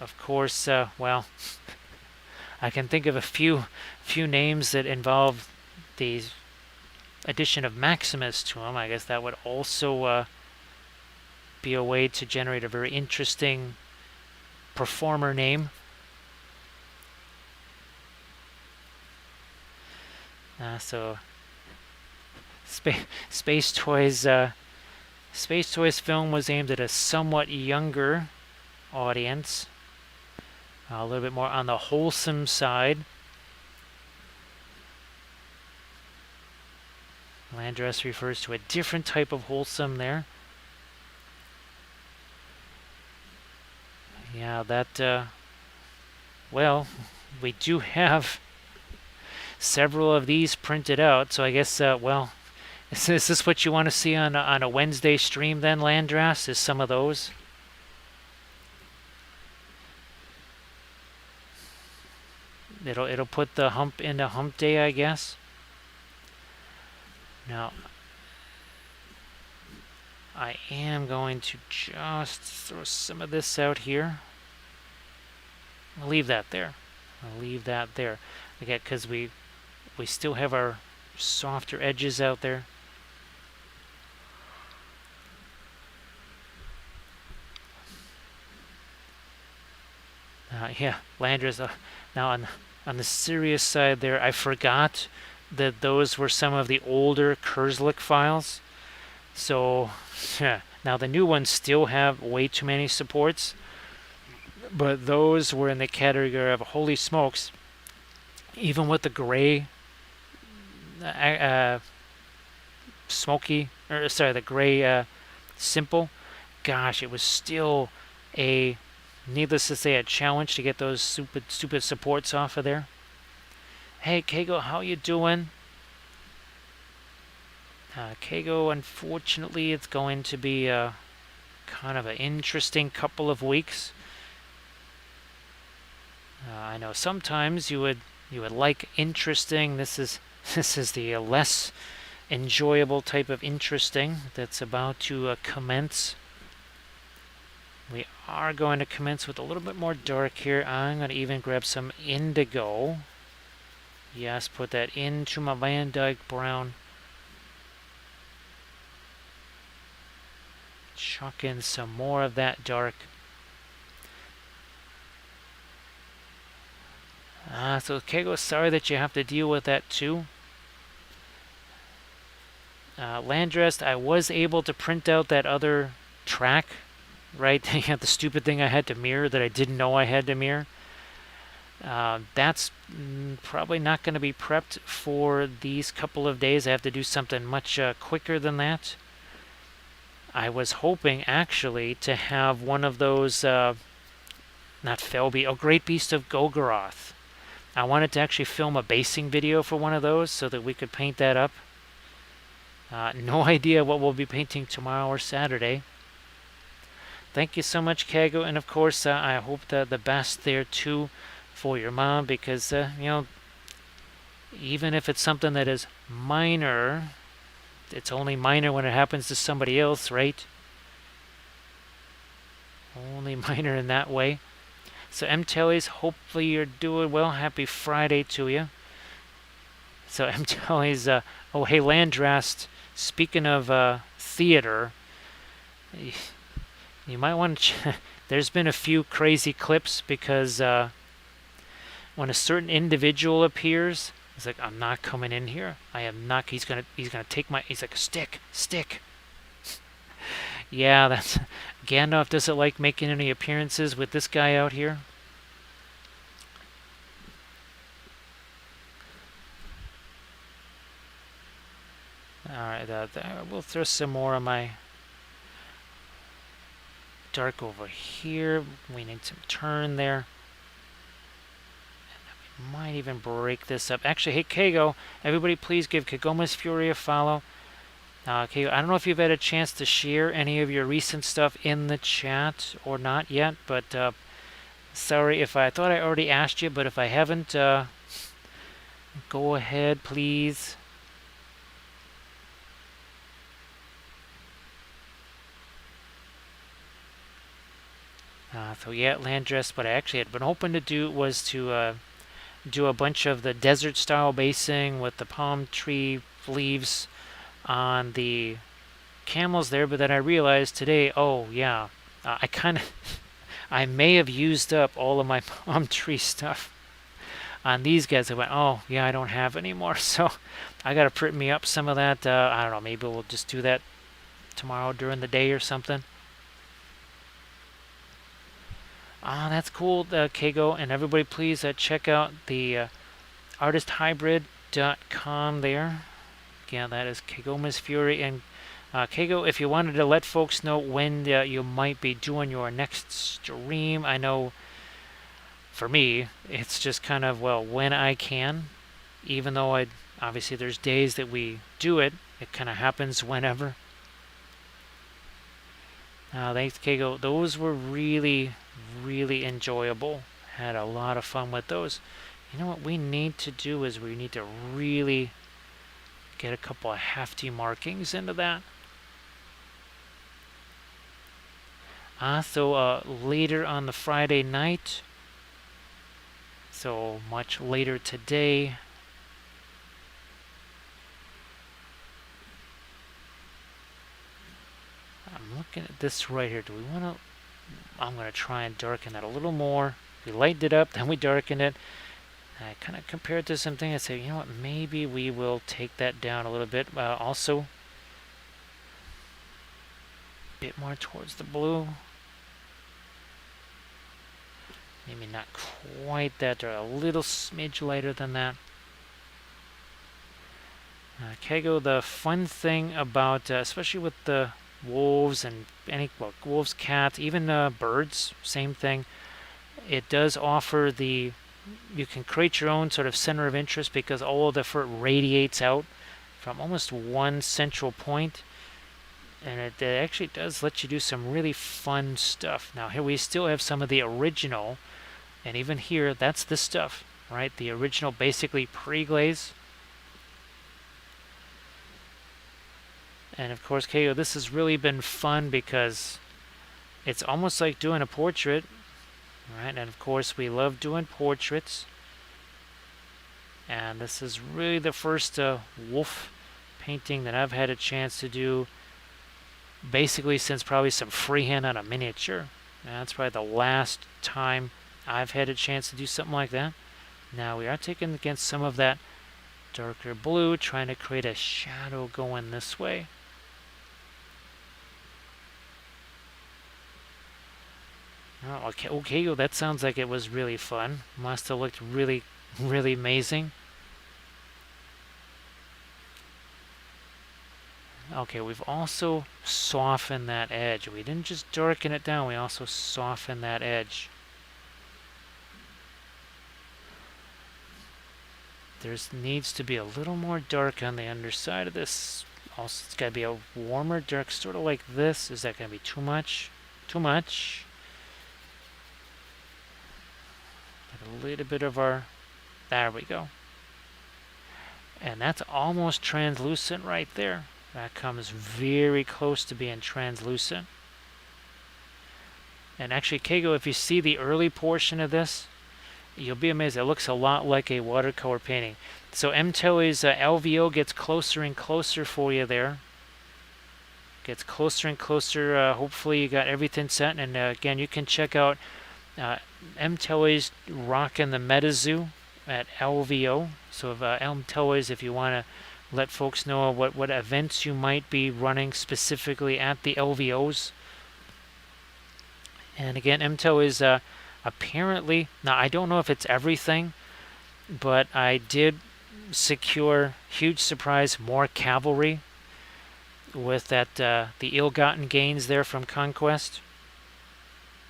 Of course, well, I can think of a few names that involve the addition of Maximus to them. I guess that would also be a way to generate a very interesting performer name. So Space Toys film was aimed at a somewhat younger audience, a little bit more on the wholesome side. Landress refers to a different type of wholesome there. Yeah, that, well, we do have several of these printed out, so I guess, well, is this what you want to see on a Wednesday stream then, Landras? Is some of those? It'll put the hump into hump day, I guess. Now, I am going to just throw some of this out here. I'll leave that there. Again, because we still have our softer edges out there. Yeah, Landers. Now on the serious side there, I forgot that those were some of the older Kurzlik files. So, yeah. Now the new ones still have way too many supports, but those were in the category of holy smokes. Even with the gray, the gray simple, gosh, it was still needless to say, a challenge to get those stupid supports off of there. Hey, Kago, how you doing? Kago, unfortunately, it's going to be kind of an interesting couple of weeks. I know sometimes you would like interesting. This is the less enjoyable type of interesting that's about to commence. We are going to commence with a little bit more dark here. I'm going to even grab some indigo. Yes, put that into my Van Dyke brown. Chuck in some more of that dark. So Kego, sorry that you have to deal with that too. Landrest, I was able to print out that other track, right? The stupid thing I had to mirror that I didn't know I had to mirror. That's probably not going to be prepped for these couple of days. I have to do something much quicker than that. I was hoping actually to have one of those, not Felby, Great Beast of Golgoroth. I wanted to actually film a basing video for one of those so that we could paint that up. No idea what we'll be painting tomorrow or Saturday. Thank you so much, Kago, and of course I hope the best there too for your mom, because even if it's something that is minor, it's only minor when it happens to somebody else, right? Only minor in that way. So M-Tellies, hopefully you're doing well. Happy Friday to you. So M-Tellies, oh hey Landrast, speaking of theater, you might want to there's been a few crazy clips because when a certain individual appears, he's like, I'm not coming in here. I am not. He's gonna take my. He's like, stick. Yeah, that's Gandalf doesn't like making any appearances with this guy out here. All right, we'll throw some more of my dark over here. We need some turn there. Might even break this up. Actually, hey, Kago, everybody please give Kagoma's Fury a follow. Kago, I don't know if you've had a chance to share any of your recent stuff in the chat or not yet, but sorry if I thought I already asked you, but if I haven't, go ahead, please. So yeah, Landress, what I actually had been hoping to do was to do a bunch of the desert style basing with the palm tree leaves on the camels there, but then I realized today, oh yeah, I may have used up all of my palm tree stuff on these guys. I went, oh yeah, I don't have any more, so I gotta print me up some of that. I don't know, maybe we'll just do that tomorrow during the day or something. That's cool, Kago, and everybody please check out the artisthybrid.com there. Yeah, that is Kagoma's Fury. And Kago, if you wanted to let folks know when you might be doing your next stream, I know for me, it's just kind of, well, when I can. Even though obviously there's days that we do it, it kind of happens whenever. Thanks, Kago. Those were really, really enjoyable. Had a lot of fun with those. You know what we need to do is we need to really get a couple of hefty markings into that. So later on the Friday night, so much later today, I'm looking at this right here. Do we want to? I'm going to try and darken that a little more. We lightened it up, then we darkened it. I kind of compared to something. I say, you know what? Maybe we will take that down a little bit. Also, a bit more towards the blue. Maybe not quite that, or a little smidge lighter than that. Kago, the fun thing about, especially with the wolves and wolves, cats, even birds, same thing. It does offer you can create your own sort of center of interest because all of the fur radiates out from almost one central point, and it actually does let you do some really fun stuff. Now here we still have some of the original, and even here that's the stuff, right? The original basically pre-glaze. And of course, Kago, this has really been fun because it's almost like doing a portrait, right? And of course, we love doing portraits. And this is really the first wolf painting that I've had a chance to do basically since probably some freehand on a miniature. And that's probably the last time I've had a chance to do something like that. Now we are taking against some of that darker blue, trying to create a shadow going this way. Oh, okay, okay, well, that sounds like it was really fun. Must have looked really, really amazing. Okay, we've also softened that edge. We didn't just darken it down, we also softened that edge. There needs to be a little more dark on the underside of this. Also, it's got to be a warmer dark, sort of like this. Is that going to be too much? Too much. Get a little bit of our... There we go. And that's almost translucent right there. That comes very close to being translucent. And actually, Keigo, if you see the early portion of this, you'll be amazed. It looks a lot like a watercolor painting. So M-Toei's LVO gets closer and closer for you there. Gets closer and closer. Hopefully you got everything set. And again, you can check out M-Toei's rocking the MetaZoo at LVO. So if M-Toei's, if you want to let folks know what events you might be running specifically at the LVOs. And again, M-Toei's apparently, now I don't know if it's everything, but I did secure, huge surprise, more cavalry with that the ill-gotten gains there from Conquest.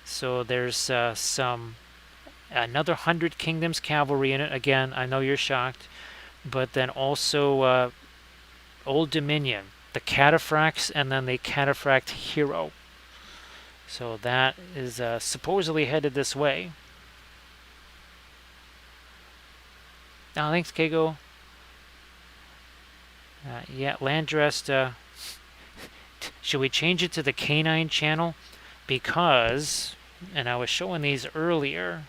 So there's another 100 Kingdoms cavalry in it. Again, I know you're shocked, but then also Old Dominion, the Cataphracts, and then the Cataphract Hero. So that is supposedly headed this way. Now, thanks, Keigo. Yeah, Landrest. Should we change it to the canine channel? Because, and I was showing these earlier,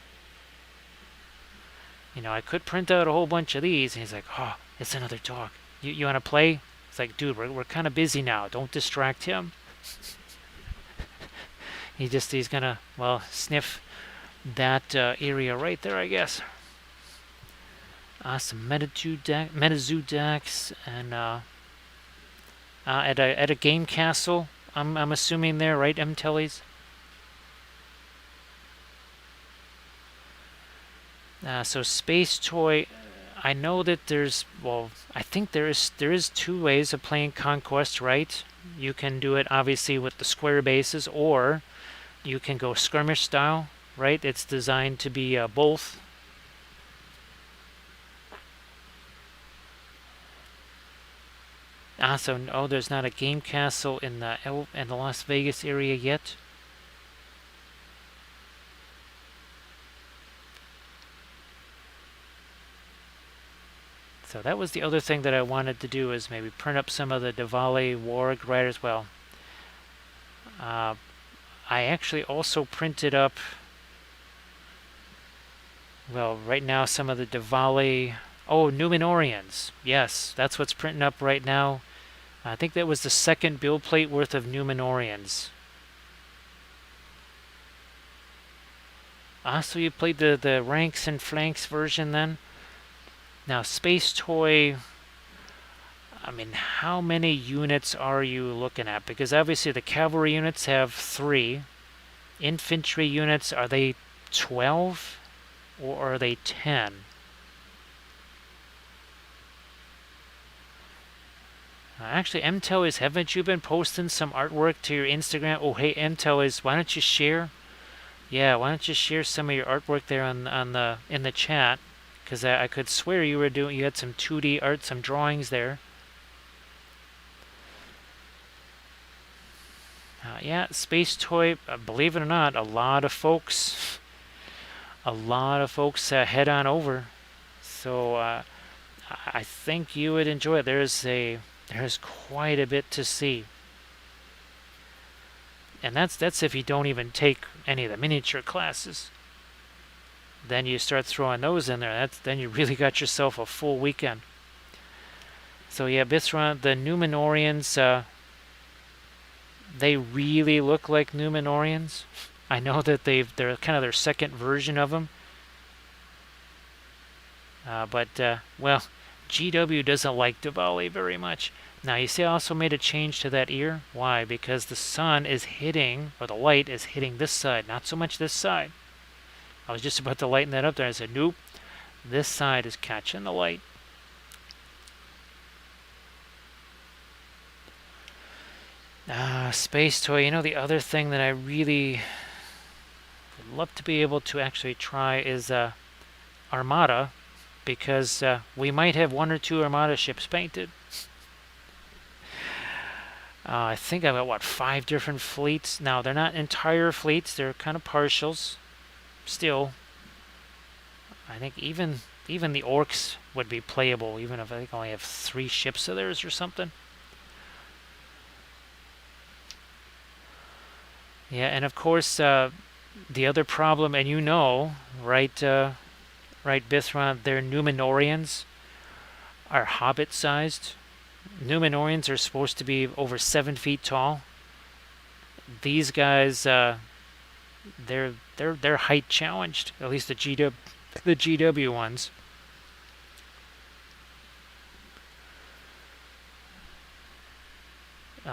you know, I could print out a whole bunch of these. And he's like, oh, it's another dog. You want to play? It's like, dude, we're kind of busy now. Don't distract him. He's gonna, well, sniff that area right there, I guess. Some MetaZoo decks, and at a game castle, I'm assuming there, right, M-Tellies? So Space Toy, I know that there's, well, I think there is two ways of playing Conquest, right? You can do it obviously with the square bases, or you can go skirmish style, right? It's designed to be both. So oh, there's not a game castle in the Las Vegas area yet. So that was the other thing that I wanted to do, is maybe print up some of the Diwali Warg Riders. Well, I actually also printed up, well, right now some of the Diwali, oh, Numenorians. Yes, that's what's printing up right now. I think that was the second build plate worth of Numenorians. So you played the ranks and flanks version then? Now, Space Toy, I mean, how many units are you looking at? Because obviously the cavalry units have 3. Infantry units, are they 12 or are they 10? Actually, M-Toei's, haven't you been posting some artwork to your Instagram? Oh, hey, M-Toei's, why don't you share? Yeah, why don't you share some of your artwork there in the chat? Because I could swear you had some 2D art, some drawings there. Yeah, Space Toy, believe it or not, a lot of folks head on over. So I think you would enjoy it. There's quite a bit to see. And that's if you don't even take any of the miniature classes. Then you start throwing those in there. Then you really got yourself a full weekend. So yeah, Bithra, the Numenorians, they really look like Numenorians. I know that they're kind of their second version of them. But well, GW doesn't like Diwali very much. Now you see I also made a change to that ear. Why? Because the sun is hitting, or the light is hitting this side, not so much this side. I was just about to lighten that up there. I said, nope, this side is catching the light. Space Toy. You know, the other thing that I really would love to be able to actually try is Armada, because we might have 1 or 2 Armada ships painted. I think I've got, what, 5 different fleets? Now, they're not entire fleets. They're kind of partials. Still, I think even the Orcs would be playable, even if I think I only have 3 ships of theirs or something. Yeah, and of course, the other problem, and you know, right, Bithron, their Numenorians are hobbit-sized. Numenorians are supposed to be over 7 feet tall. These guys, they're height challenged. At least the GW ones.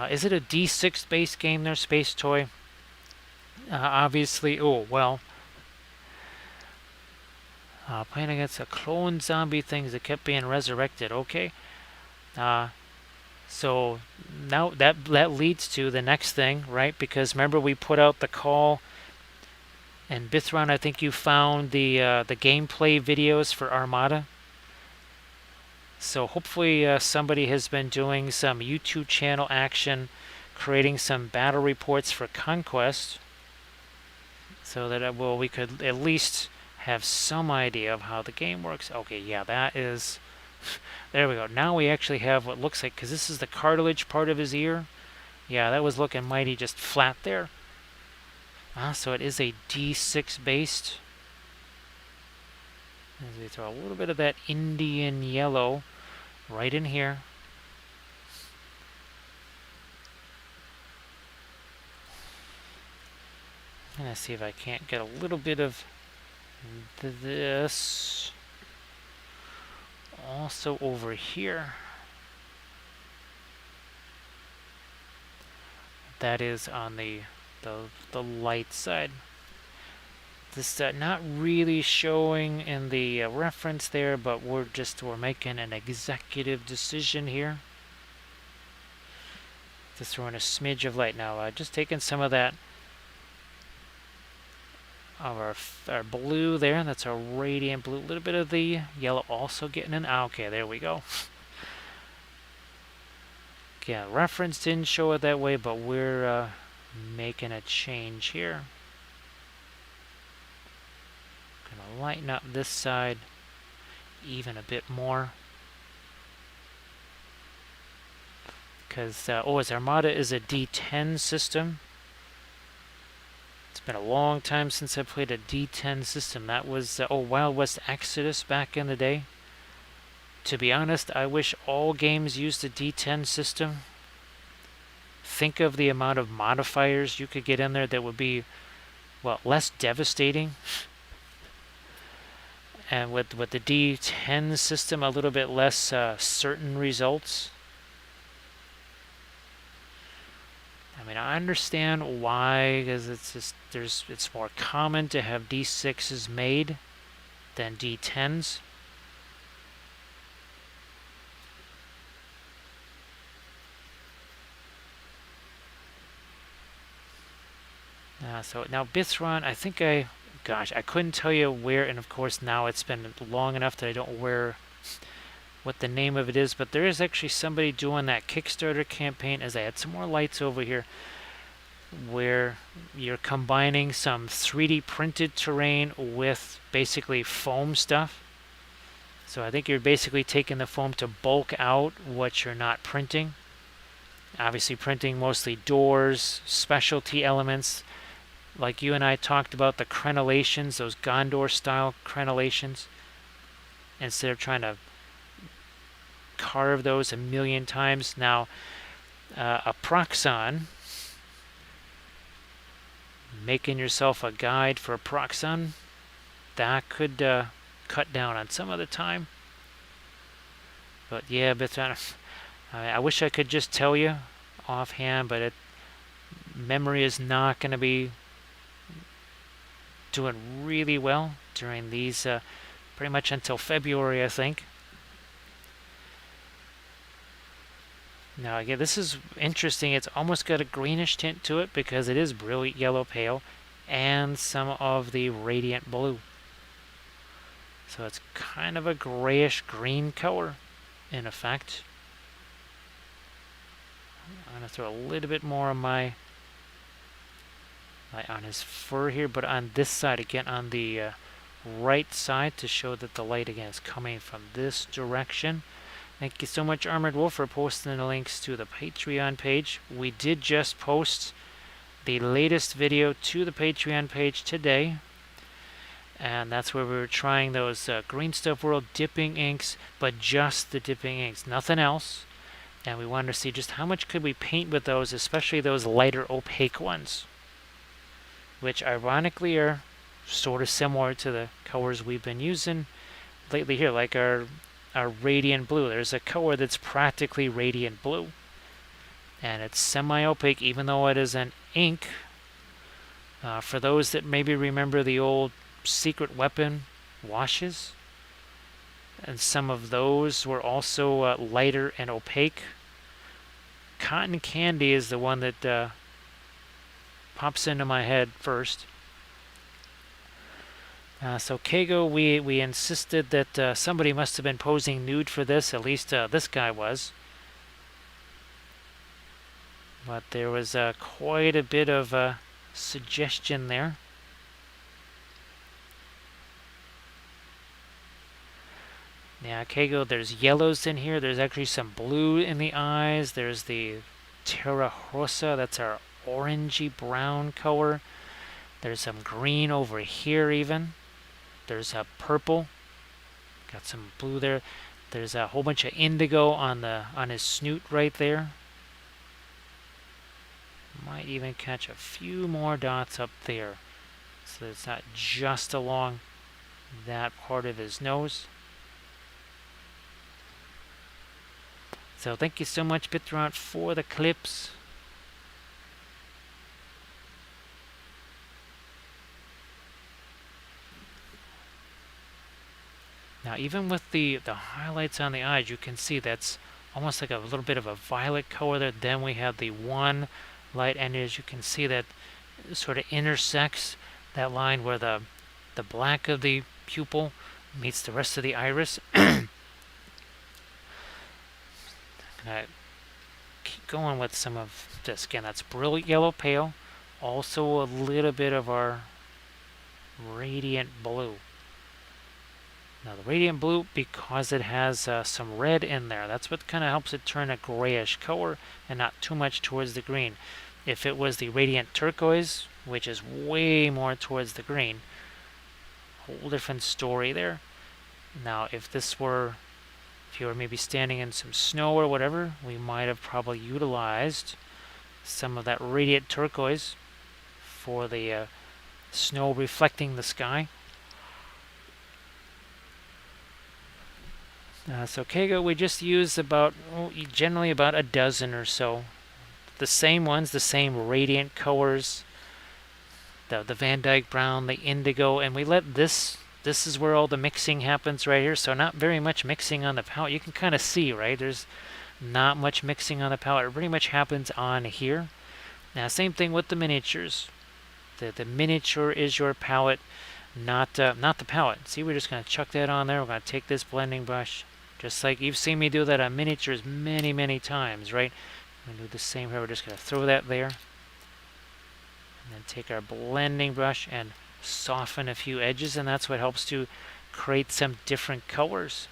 Is it a D6 base game there, Space Toy? Obviously. Oh well. Playing against a clone zombie things that kept being resurrected. Okay. So now that leads to the next thing, right? Because remember we put out the call, and Bithron, I think you found the gameplay videos for Armada. So hopefully somebody has been doing some YouTube channel action, creating some battle reports for Conquest, so that we could at least have some idea of how the game works. Okay, yeah, that is. There we go. Now we actually have what looks like, because this is the cartilage part of his ear. Yeah, that was looking mighty just flat there. So it is a D6 based. As we throw a little bit of that Indian yellow right in here. I'm going to see if I can't get a little bit of this also over here. That is on the light side. This not really showing in the reference there, but we're making an executive decision here. Just throwing a smidge of light now. Just taking some of that of our blue there. That's our radiant blue. A little bit of the yellow also getting in. Okay, there we go. Yeah, reference didn't show it that way, but we're making a change here. Gonna lighten up this side even a bit more. Because, as Armada is a D10 system. It's been a long time since I played a D10 system. That was, Wild West Exodus back in the day. To be honest, I wish all games used a D10 system. Think of the amount of modifiers you could get in there that would be, well, less devastating. And with the D10 system, a little bit less certain results. I mean, I understand why, because it's more common to have D6s made than D10s. So now Bithron, I think I couldn't tell you where, and of course now it's been long enough that I don't know what the name of it is, but there is actually somebody doing that Kickstarter campaign, as I had some more lights over here, where you're combining some 3D printed terrain with basically foam stuff. So I think you're basically taking the foam to bulk out what you're not printing. Obviously printing mostly doors, specialty elements, like you and I talked about, the crenellations, those Gondor style crenellations, instead of trying to carve those a million times. Now a Proxon, making yourself a guide for a Proxon, that could cut down on some of the time. But yeah, but I wish I could just tell you offhand, but memory is not going to be doing really well during these pretty much until February, I think. Now again, this is interesting. It's almost got a greenish tint to it because it is brilliant yellow pale and some of the radiant blue. So it's kind of a grayish green color in effect. I'm going to throw a little bit more of my light on his fur here, but on this side again, on the right side, to show that the light again is coming from this direction. Thank you so much, Armored Wolf, for posting the links to the Patreon page. We did just post the latest video to the Patreon page today, and that's where we were trying those Green Stuff World dipping inks, but just the dipping inks, nothing else. And we wanted to see just how much could we paint with those, especially those lighter opaque ones, which ironically are sort of similar to the colors we've been using lately here, like our radiant blue. There's a color that's practically radiant blue, and it's semi-opaque even though it is an ink. For those that maybe remember the old Secret Weapon washes, and some of those were also lighter and opaque. Cotton Candy is the one that pops into my head first. So Kago, we insisted that somebody must have been posing nude for this. At least this guy was. But there was quite a bit of suggestion there. Yeah, Kago, there's yellows in here. There's actually some blue in the eyes. There's the Terra Rosa. That's our orangey brown color. There's some green over here even. There's a purple. Got some blue there. There's a whole bunch of indigo on his snoot right there. Might even catch a few more dots up there. So it's not just along that part of his nose. So thank you so much, Bitrot, for the clips. Now, even with the highlights on the eyes, you can see that's almost like a little bit of a violet color there. Then we have the one light, and as you can see, that sort of intersects that line where the black of the pupil meets the rest of the iris. Keep going with some of this. Again, that's brilliant yellow pale. Also a little bit of our radiant blue. Now the radiant blue, because it has some red in there, that's what kind of helps it turn a grayish color and not too much towards the green. If it was the radiant turquoise, which is way more towards the green, whole different story there. Now if you were maybe standing in some snow or whatever, we might have probably utilized some of that radiant turquoise for the snow reflecting the sky. So Kago, we just use generally about a dozen or so. The same ones, the same radiant colors, the Van Dyke brown, the indigo, and we let this is where all the mixing happens right here. So not very much mixing on the palette. You can kind of see, right? There's not much mixing on the palette. It pretty much happens on here. Now, same thing with the miniatures. The miniature is your palette, not the palette. See, we're just going to chuck that on there. We're going to take this blending brush, just like you've seen me do that on miniatures many, many times, right? I'm going to do the same here. We're just going to throw that there. And then take our blending brush and soften a few edges, and that's what helps to create some different colors.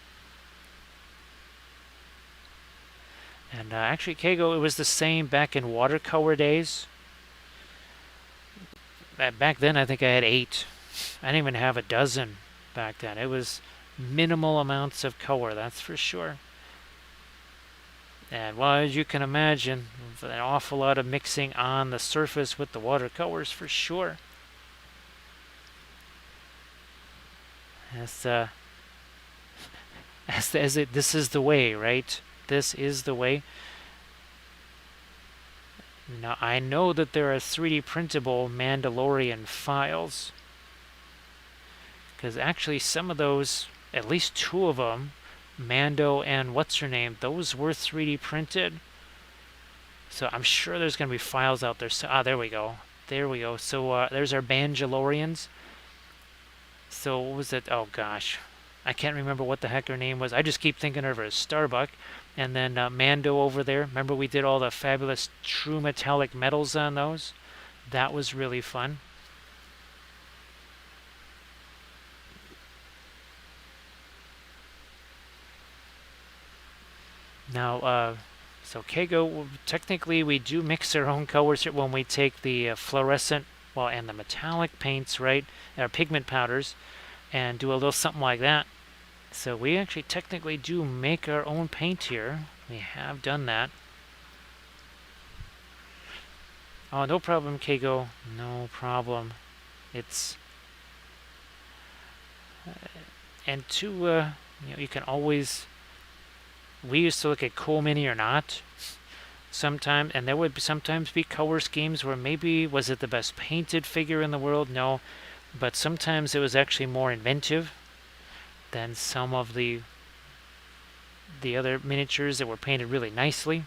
And actually, Kago, it was the same back in watercolor days. Back then, I think I had 8. I didn't even have a dozen back then. It was minimal amounts of color, that's for sure. And well, as you can imagine, an awful lot of mixing on the surface with the watercolors for sure. That's This is the way, right? This is the way. Now, I know that there are 3D printable Mandalorian files, because actually some of those, at least 2 of them, Mando and what's her name, those were 3D printed. So I'm sure there's going to be files out there. So, there we go. There we go. So there's our Banjalorians. So what was it? Oh gosh, I can't remember what the heck her name was. I just keep thinking of her as Starbuck. And then Mando over there. Remember we did all the fabulous true metallic metals on those? That was really fun. Now, so Kago, technically we do mix our own colors when we take the fluorescent, well, and the metallic paints, right? Our pigment powders, and do a little something like that. So we actually technically do make our own paint here. We have done that. Oh, no problem, Kago. No problem. It's and you can always. We used to look at Cool Mini or not. Sometimes, and there would sometimes be color schemes where maybe was it the best painted figure in the world? No, but sometimes it was actually more inventive than some of the other miniatures that were painted really nicely.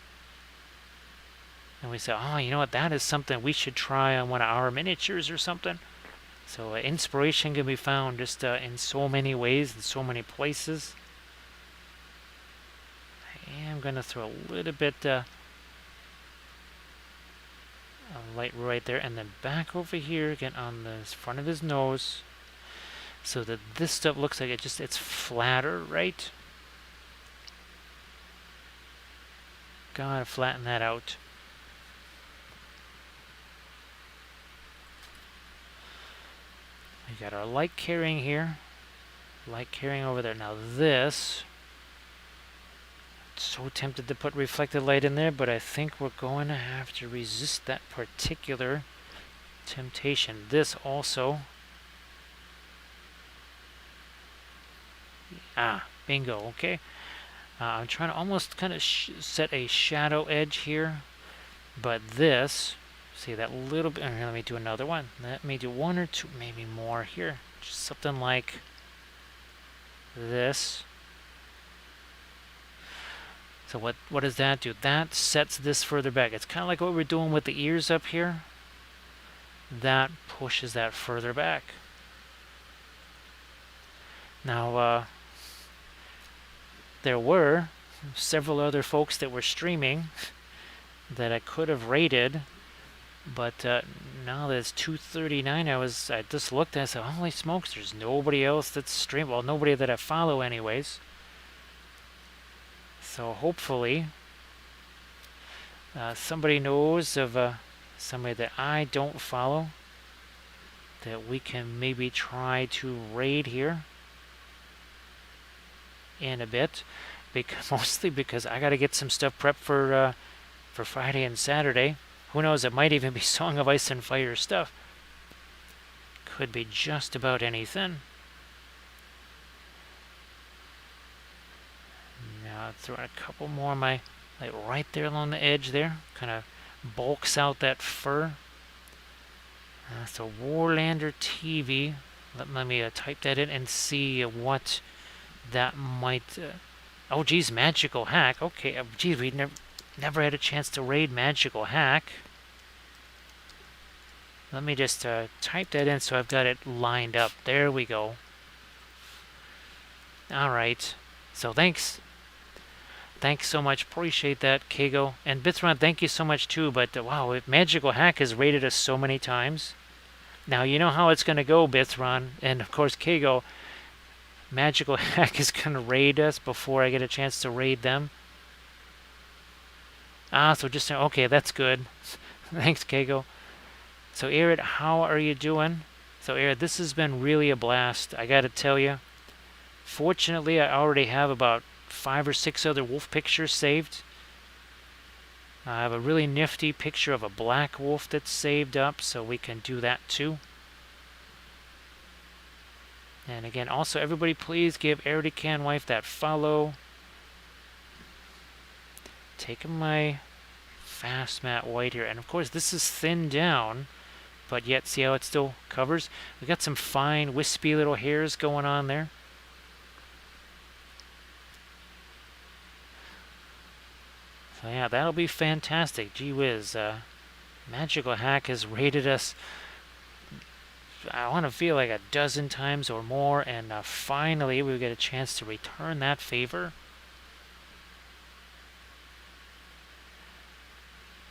And we said, oh, you know what, that is something we should try on one of our miniatures or something. So inspiration can be found just in so many ways, in so many places. I am going to throw a little bit of light right there, and then back over here again on the front of his nose, so that this stuff looks like it's flatter, right? Gotta flatten that out. We got our light carrying here, light carrying over there. Now this, so tempted to put reflected light in there, but I think we're going to have to resist that particular temptation. This also, bingo. Okay, I'm trying to almost kind of set a shadow edge here, but this, see that little bit. Let me do another one. Let me do 1 or 2, maybe more here. Just something like this. So what does that do? That sets this further back. It's kind of like what we're doing with the ears up here. That pushes that further back. Now, there were several other folks that were streaming that I could have rated, but now that it's 2:39, I just looked and I said, holy smokes, there's nobody else that's streaming. Well, nobody that I follow anyways. So hopefully somebody knows of somebody that I don't follow that we can maybe try to raid here in a bit, mostly because I got to get some stuff prepped for Friday and Saturday. Who knows, it might even be Song of Ice and Fire stuff. Could be just about anything. Now throw in a couple more of my, like right there along the edge there, kind of bulks out that fur. So Warlander TV. Let me type that in and see what that might. Oh geez, Magical Hack. Okay, geez, we never had a chance to raid Magical Hack. Let me just type that in so I've got it lined up. There we go. All right. So thanks. Thanks so much. Appreciate that, Kago. And Bithron, thank you so much too. But wow, Magical Hack has raided us so many times. Now you know how it's going to go, Bithron. And of course, Kago. Magical Hack is going to raid us before I get a chance to raid them. So just, okay, that's good. Thanks, Kago. So, Arid, how are you doing? So, Arid, this has been really a blast. I got to tell you. Fortunately, I already have about 5 or 6 other wolf pictures saved. I have a really nifty picture of a black wolf that's saved up, so we can do that too. And again, also everybody please give Erican Wife that follow. Taking my fast matte white here, and of course this is thinned down, but yet see how it still covers? We got some fine wispy little hairs going on there. So yeah, that'll be fantastic. Gee whiz, Magical Hack has rated us, I want to feel like a dozen times or more, and finally we get a chance to return that favor.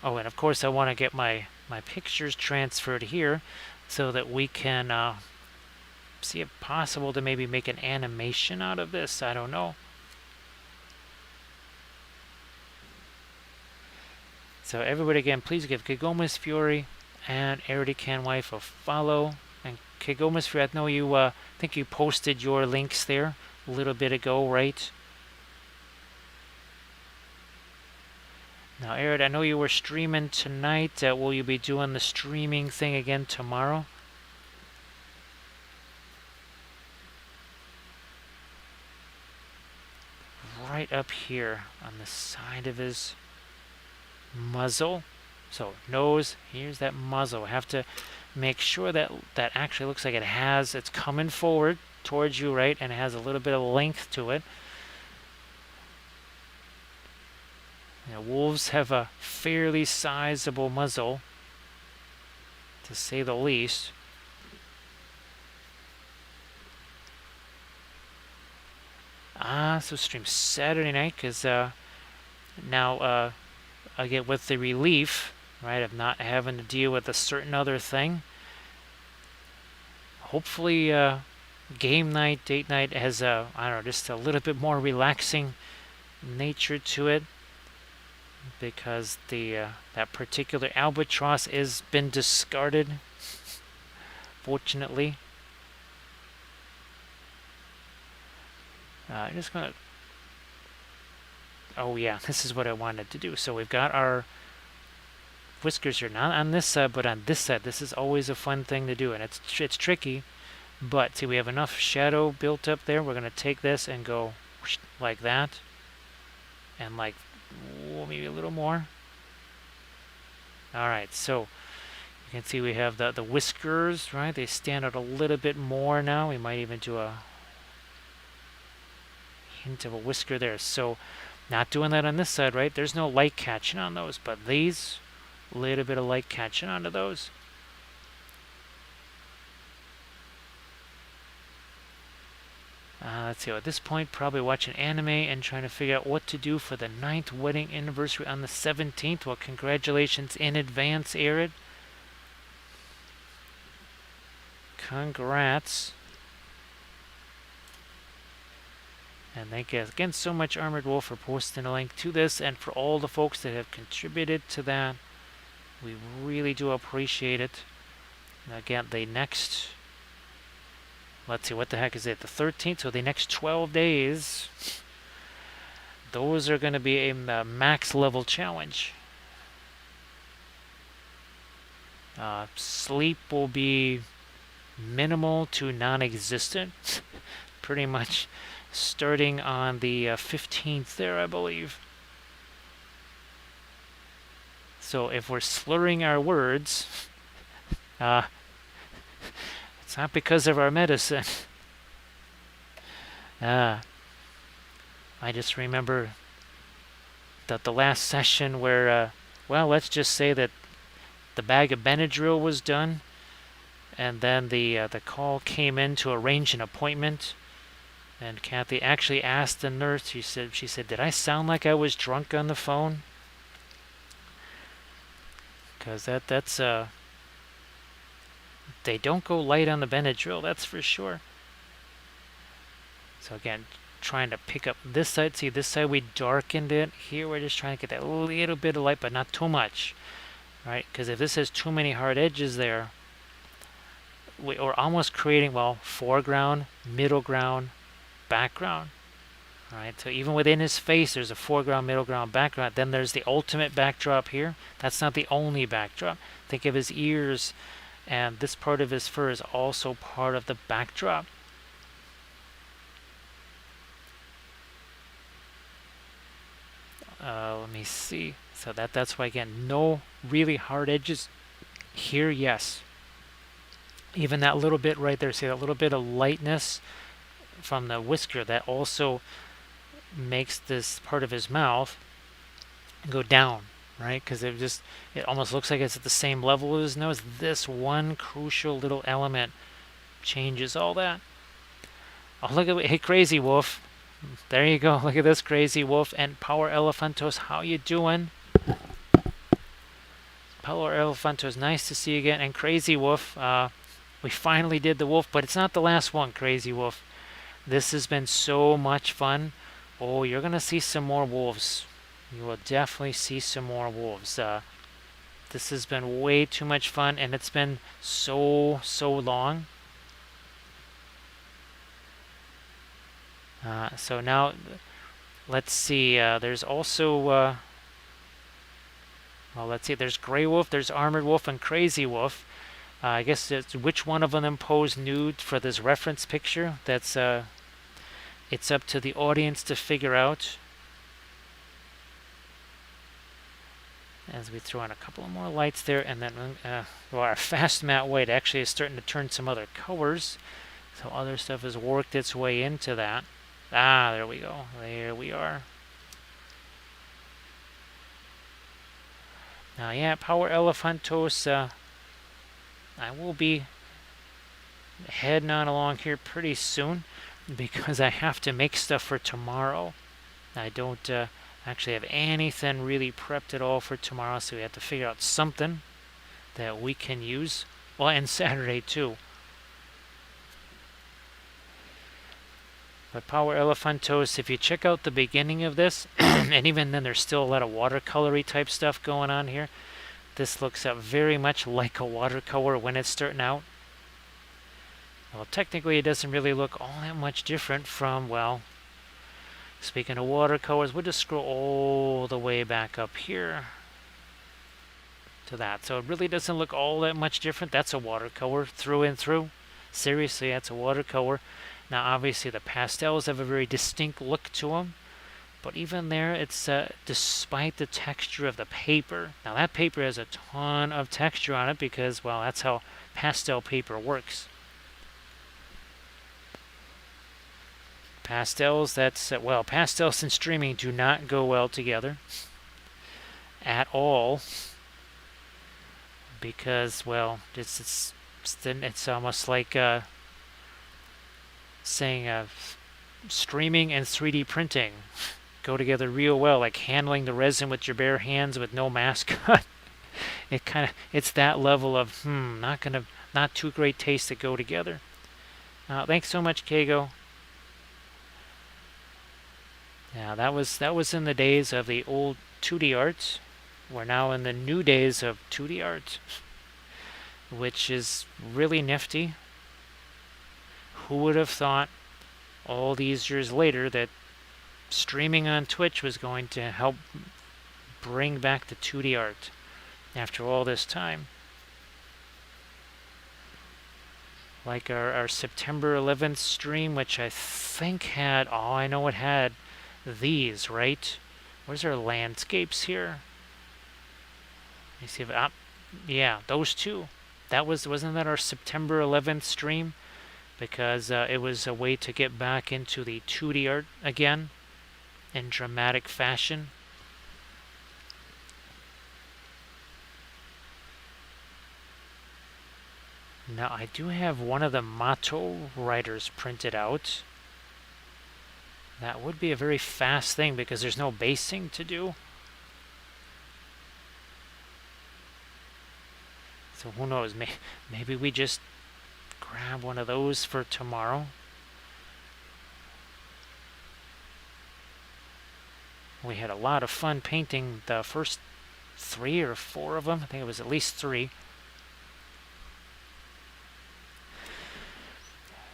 Oh, and of course I want to get my pictures transferred here so that we can see if possible to maybe make an animation out of this. I don't know. So everybody again, please give Kagoma's Fury and Erican Wife a follow. And Kagoma's Fury, I know you think you posted your links there a little bit ago, right? Now, Erid, I know you were streaming tonight. Will you be doing the streaming thing again tomorrow? Right up here on the side of his muzzle. So nose, here's that muzzle. Have to make sure that that actually looks like it's coming forward towards you, right? And it has a little bit of length to it. You know, wolves have a fairly sizable muzzle, to say the least. So stream Saturday night, because now I get with the relief, right, of not having to deal with a certain other thing. Hopefully game night, date night has I don't know, just a little bit more relaxing nature to it, because the that particular albatross has been discarded, fortunately. I'm just gonna, oh yeah, this is what I wanted to do. So we've got our whiskers here, not on this side, but on this side. This is always a fun thing to do, and it's tricky, but see, we have enough shadow built up there. We're gonna take this and go like that, and like maybe a little more. All right, so you can see we have the whiskers, right? They stand out a little bit more now. We might even do a hint of a whisker there. So not doing that on this side, right? There's no light catching on those, but these, a little bit of light catching onto those. Let's see, at this point, probably watching anime and trying to figure out what to do for the 9th wedding anniversary on the 17th. Well, congratulations in advance, Erid. Congrats. And thank you again so much, Armored Wolf, for posting a link to this, and for all the folks that have contributed to that. We really do appreciate it. And again, the next, let's see, what the heck is it? The 13th, so the next 12 days, those are going to be a max level challenge. Sleep will be minimal to non-existent, pretty much starting on the 15th there, I believe. So if we're slurring our words, it's not because of our medicine. I just remember that the last session where, well, let's just say that the bag of Benadryl was done, and then the call came in to arrange an appointment. And Kathy actually asked the nurse, she said, did I sound like I was drunk on the phone? Because that's they don't go light on the Benadryl, that's for sure. So again, trying to pick up this side. See, this side we darkened it. Here we're just trying to get that little bit of light, but not too much, right? Because if this has too many hard edges there, we're almost creating, well, foreground, middle ground, background, right? So even within his face, there's a foreground, middle ground, background. Then there's the ultimate backdrop here. That's not the only backdrop. Think of his ears, and this part of his fur is also part of the backdrop. Let me see. So that's why, again, no really hard edges here. Yes, even that little bit right there, see that little bit of lightness from the whisker, that also makes this part of his mouth go down, right? Because it almost looks like it's at the same level as his nose. This one crucial little element changes all that. Oh, look at, hey, Crazy Wolf. There you go. Look at this, Crazy Wolf. And Power Elephantos, how you doing? Power Elephantos, nice to see you again. And Crazy Wolf, we finally did the wolf, but it's not the last one, Crazy Wolf. This has been so much fun. Oh, you're going to see some more wolves. You will definitely see some more wolves. This has been way too much fun, and it's been so long. So now, let's see. There's also, well, let's see. There's Grey Wolf, there's Armored Wolf, and Crazy Wolf. I guess it's which one of them posed nude for this reference picture. That's it's up to the audience to figure out. As we throw in a couple of more lights there, and then well, our fast matte white actually is starting to turn some other colors. So other stuff has worked its way into that. Ah, there we go. There we are. Now, yeah, Power Elephantos, I will be heading on along here pretty soon because I have to make stuff for tomorrow. I don't actually have anything really prepped at all for tomorrow, so we have to figure out something that we can use. Well, and Saturday too. But Power Elephantos, if you check out the beginning of this, and even then there's still a lot of watercolory type stuff going on here. This looks very much like a watercolor when it's starting out. Well, technically it doesn't really look all that much different from, well, speaking of watercolors, we'll just scroll all the way back up here to that. So it really doesn't look all that much different. That's a watercolor through and through. Seriously, that's a watercolor. Now, obviously, the pastels have a very distinct look to them. But even there, it's despite the texture of the paper. Now, that paper has a ton of texture on it because, well, that's how pastel paper works. Pastels, well, pastels and streaming do not go well together at all. Because, well, it's almost like saying streaming and 3D printing go together real well, like handling the resin with your bare hands with no mask on. It's that level of not too great taste that go together. Thanks so much, Kago. Yeah, that was in the days of the old 2D art. We're now in the new days of 2D art, which is really nifty. Who would have thought all these years later that streaming on Twitch was going to help bring back the 2D art after all this time? Like our September 11th stream, which I think had, oh, I know it had these, right? Where's our landscapes here? Let me see if yeah, those two. Wasn't that our September 11th stream? Because it was a way to get back into the 2D art again in dramatic fashion. Now, I do have one of the motto writers printed out. That would be a very fast thing because there's no basing to do. So who knows, maybe we just grab one of those for tomorrow. We had a lot of fun painting the first 3 or 4 of them. I think it was at least 3.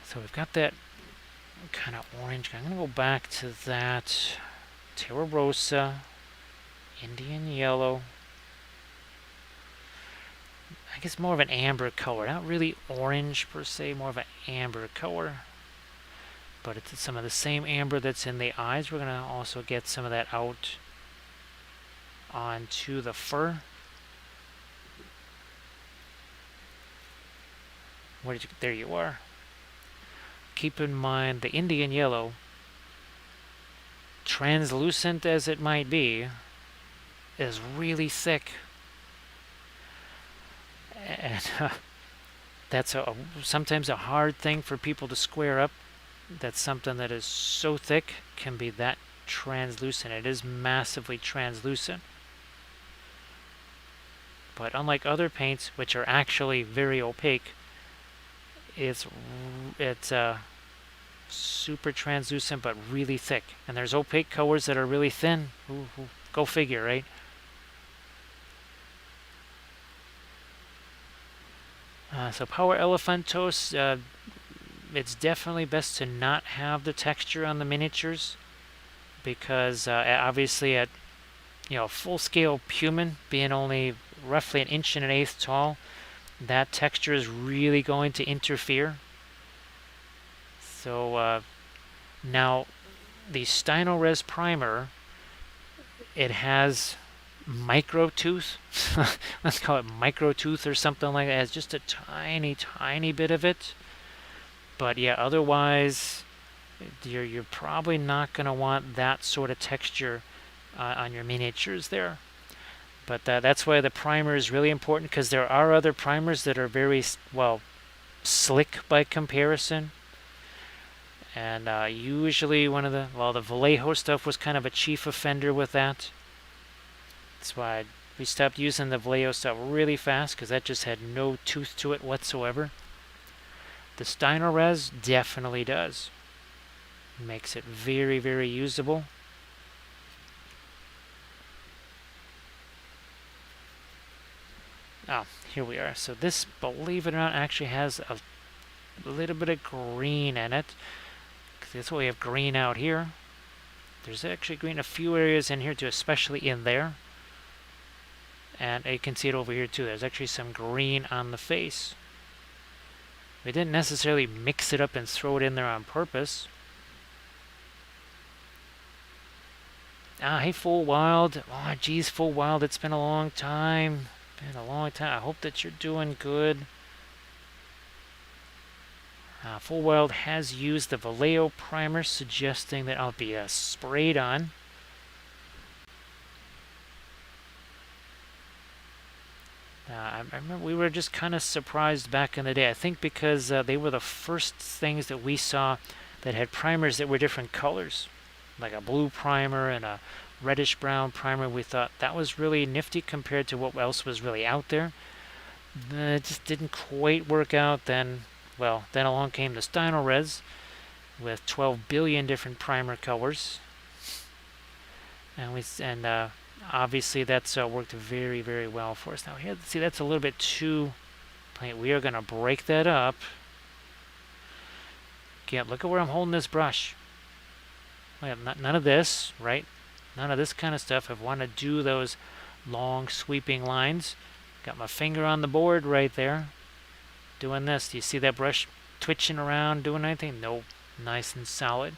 So we've got that kind of orange. I'm going to go back to that Terra Rosa, Indian Yellow. I guess more of an amber color. Not really orange per se, more of an amber color. But it's some of the same amber that's in the eyes. We're going to also get some of that out onto the fur. There you are. Keep in mind the Indian yellow, translucent as it might be, is really thick. And that's sometimes a hard thing for people to square up, that something that is so thick can be that translucent. It is massively translucent. But unlike other paints, which are actually very opaque, it's super translucent but really thick. And there's opaque colors that are really thin. Ooh, go figure, right? So Power Elephantos, it's definitely best to not have the texture on the miniatures, because obviously at full-scale human, being only roughly 1.125 inches tall, that texture is really going to interfere. So now the Stynylrez primer, it has micro tooth. Let's call it micro tooth or something like that. It has just a tiny bit of it. But yeah, otherwise you're probably not going to want that sort of texture on your miniatures there. But that's why the primer is really important, because there are other primers that are very, well, slick by comparison. And usually the Vallejo stuff was kind of a chief offender with that. That's why we stopped using the Vallejo stuff really fast, because that just had no tooth to it whatsoever. The Stynylrez definitely does. It makes it very, very usable. Oh, here we are. So this, believe it or not, actually has a little bit of green in it. That's why we have green out here. There's actually green in a few areas in here too, especially in there. And you can see it over here too. There's actually some green on the face. We didn't necessarily mix it up and throw it in there on purpose. Hey, Full Wild. Oh, geez, Full Wild, it's been a long time. Been a long time. I hope that you're doing good. Full Wild has used the Vallejo primer, suggesting that I'll be sprayed on. I remember we were just kind of surprised back in the day. I think because they were the first things that we saw that had primers that were different colors, like a blue primer and a reddish brown primer. We thought that was really nifty compared to what else was really out there. It just didn't quite work out. Then along came the Stynylrez with 12 billion different primer colors, and obviously that's worked very, very well for us. Now here, see, that's a little bit too plain. We are going to break that up. Again, look at where I'm holding this brush. None of this, right? None of this kind of stuff. I want to do those long sweeping lines. Got my finger on the board right there. Doing this. Do you see that brush twitching around, doing anything? Nope. Nice and solid.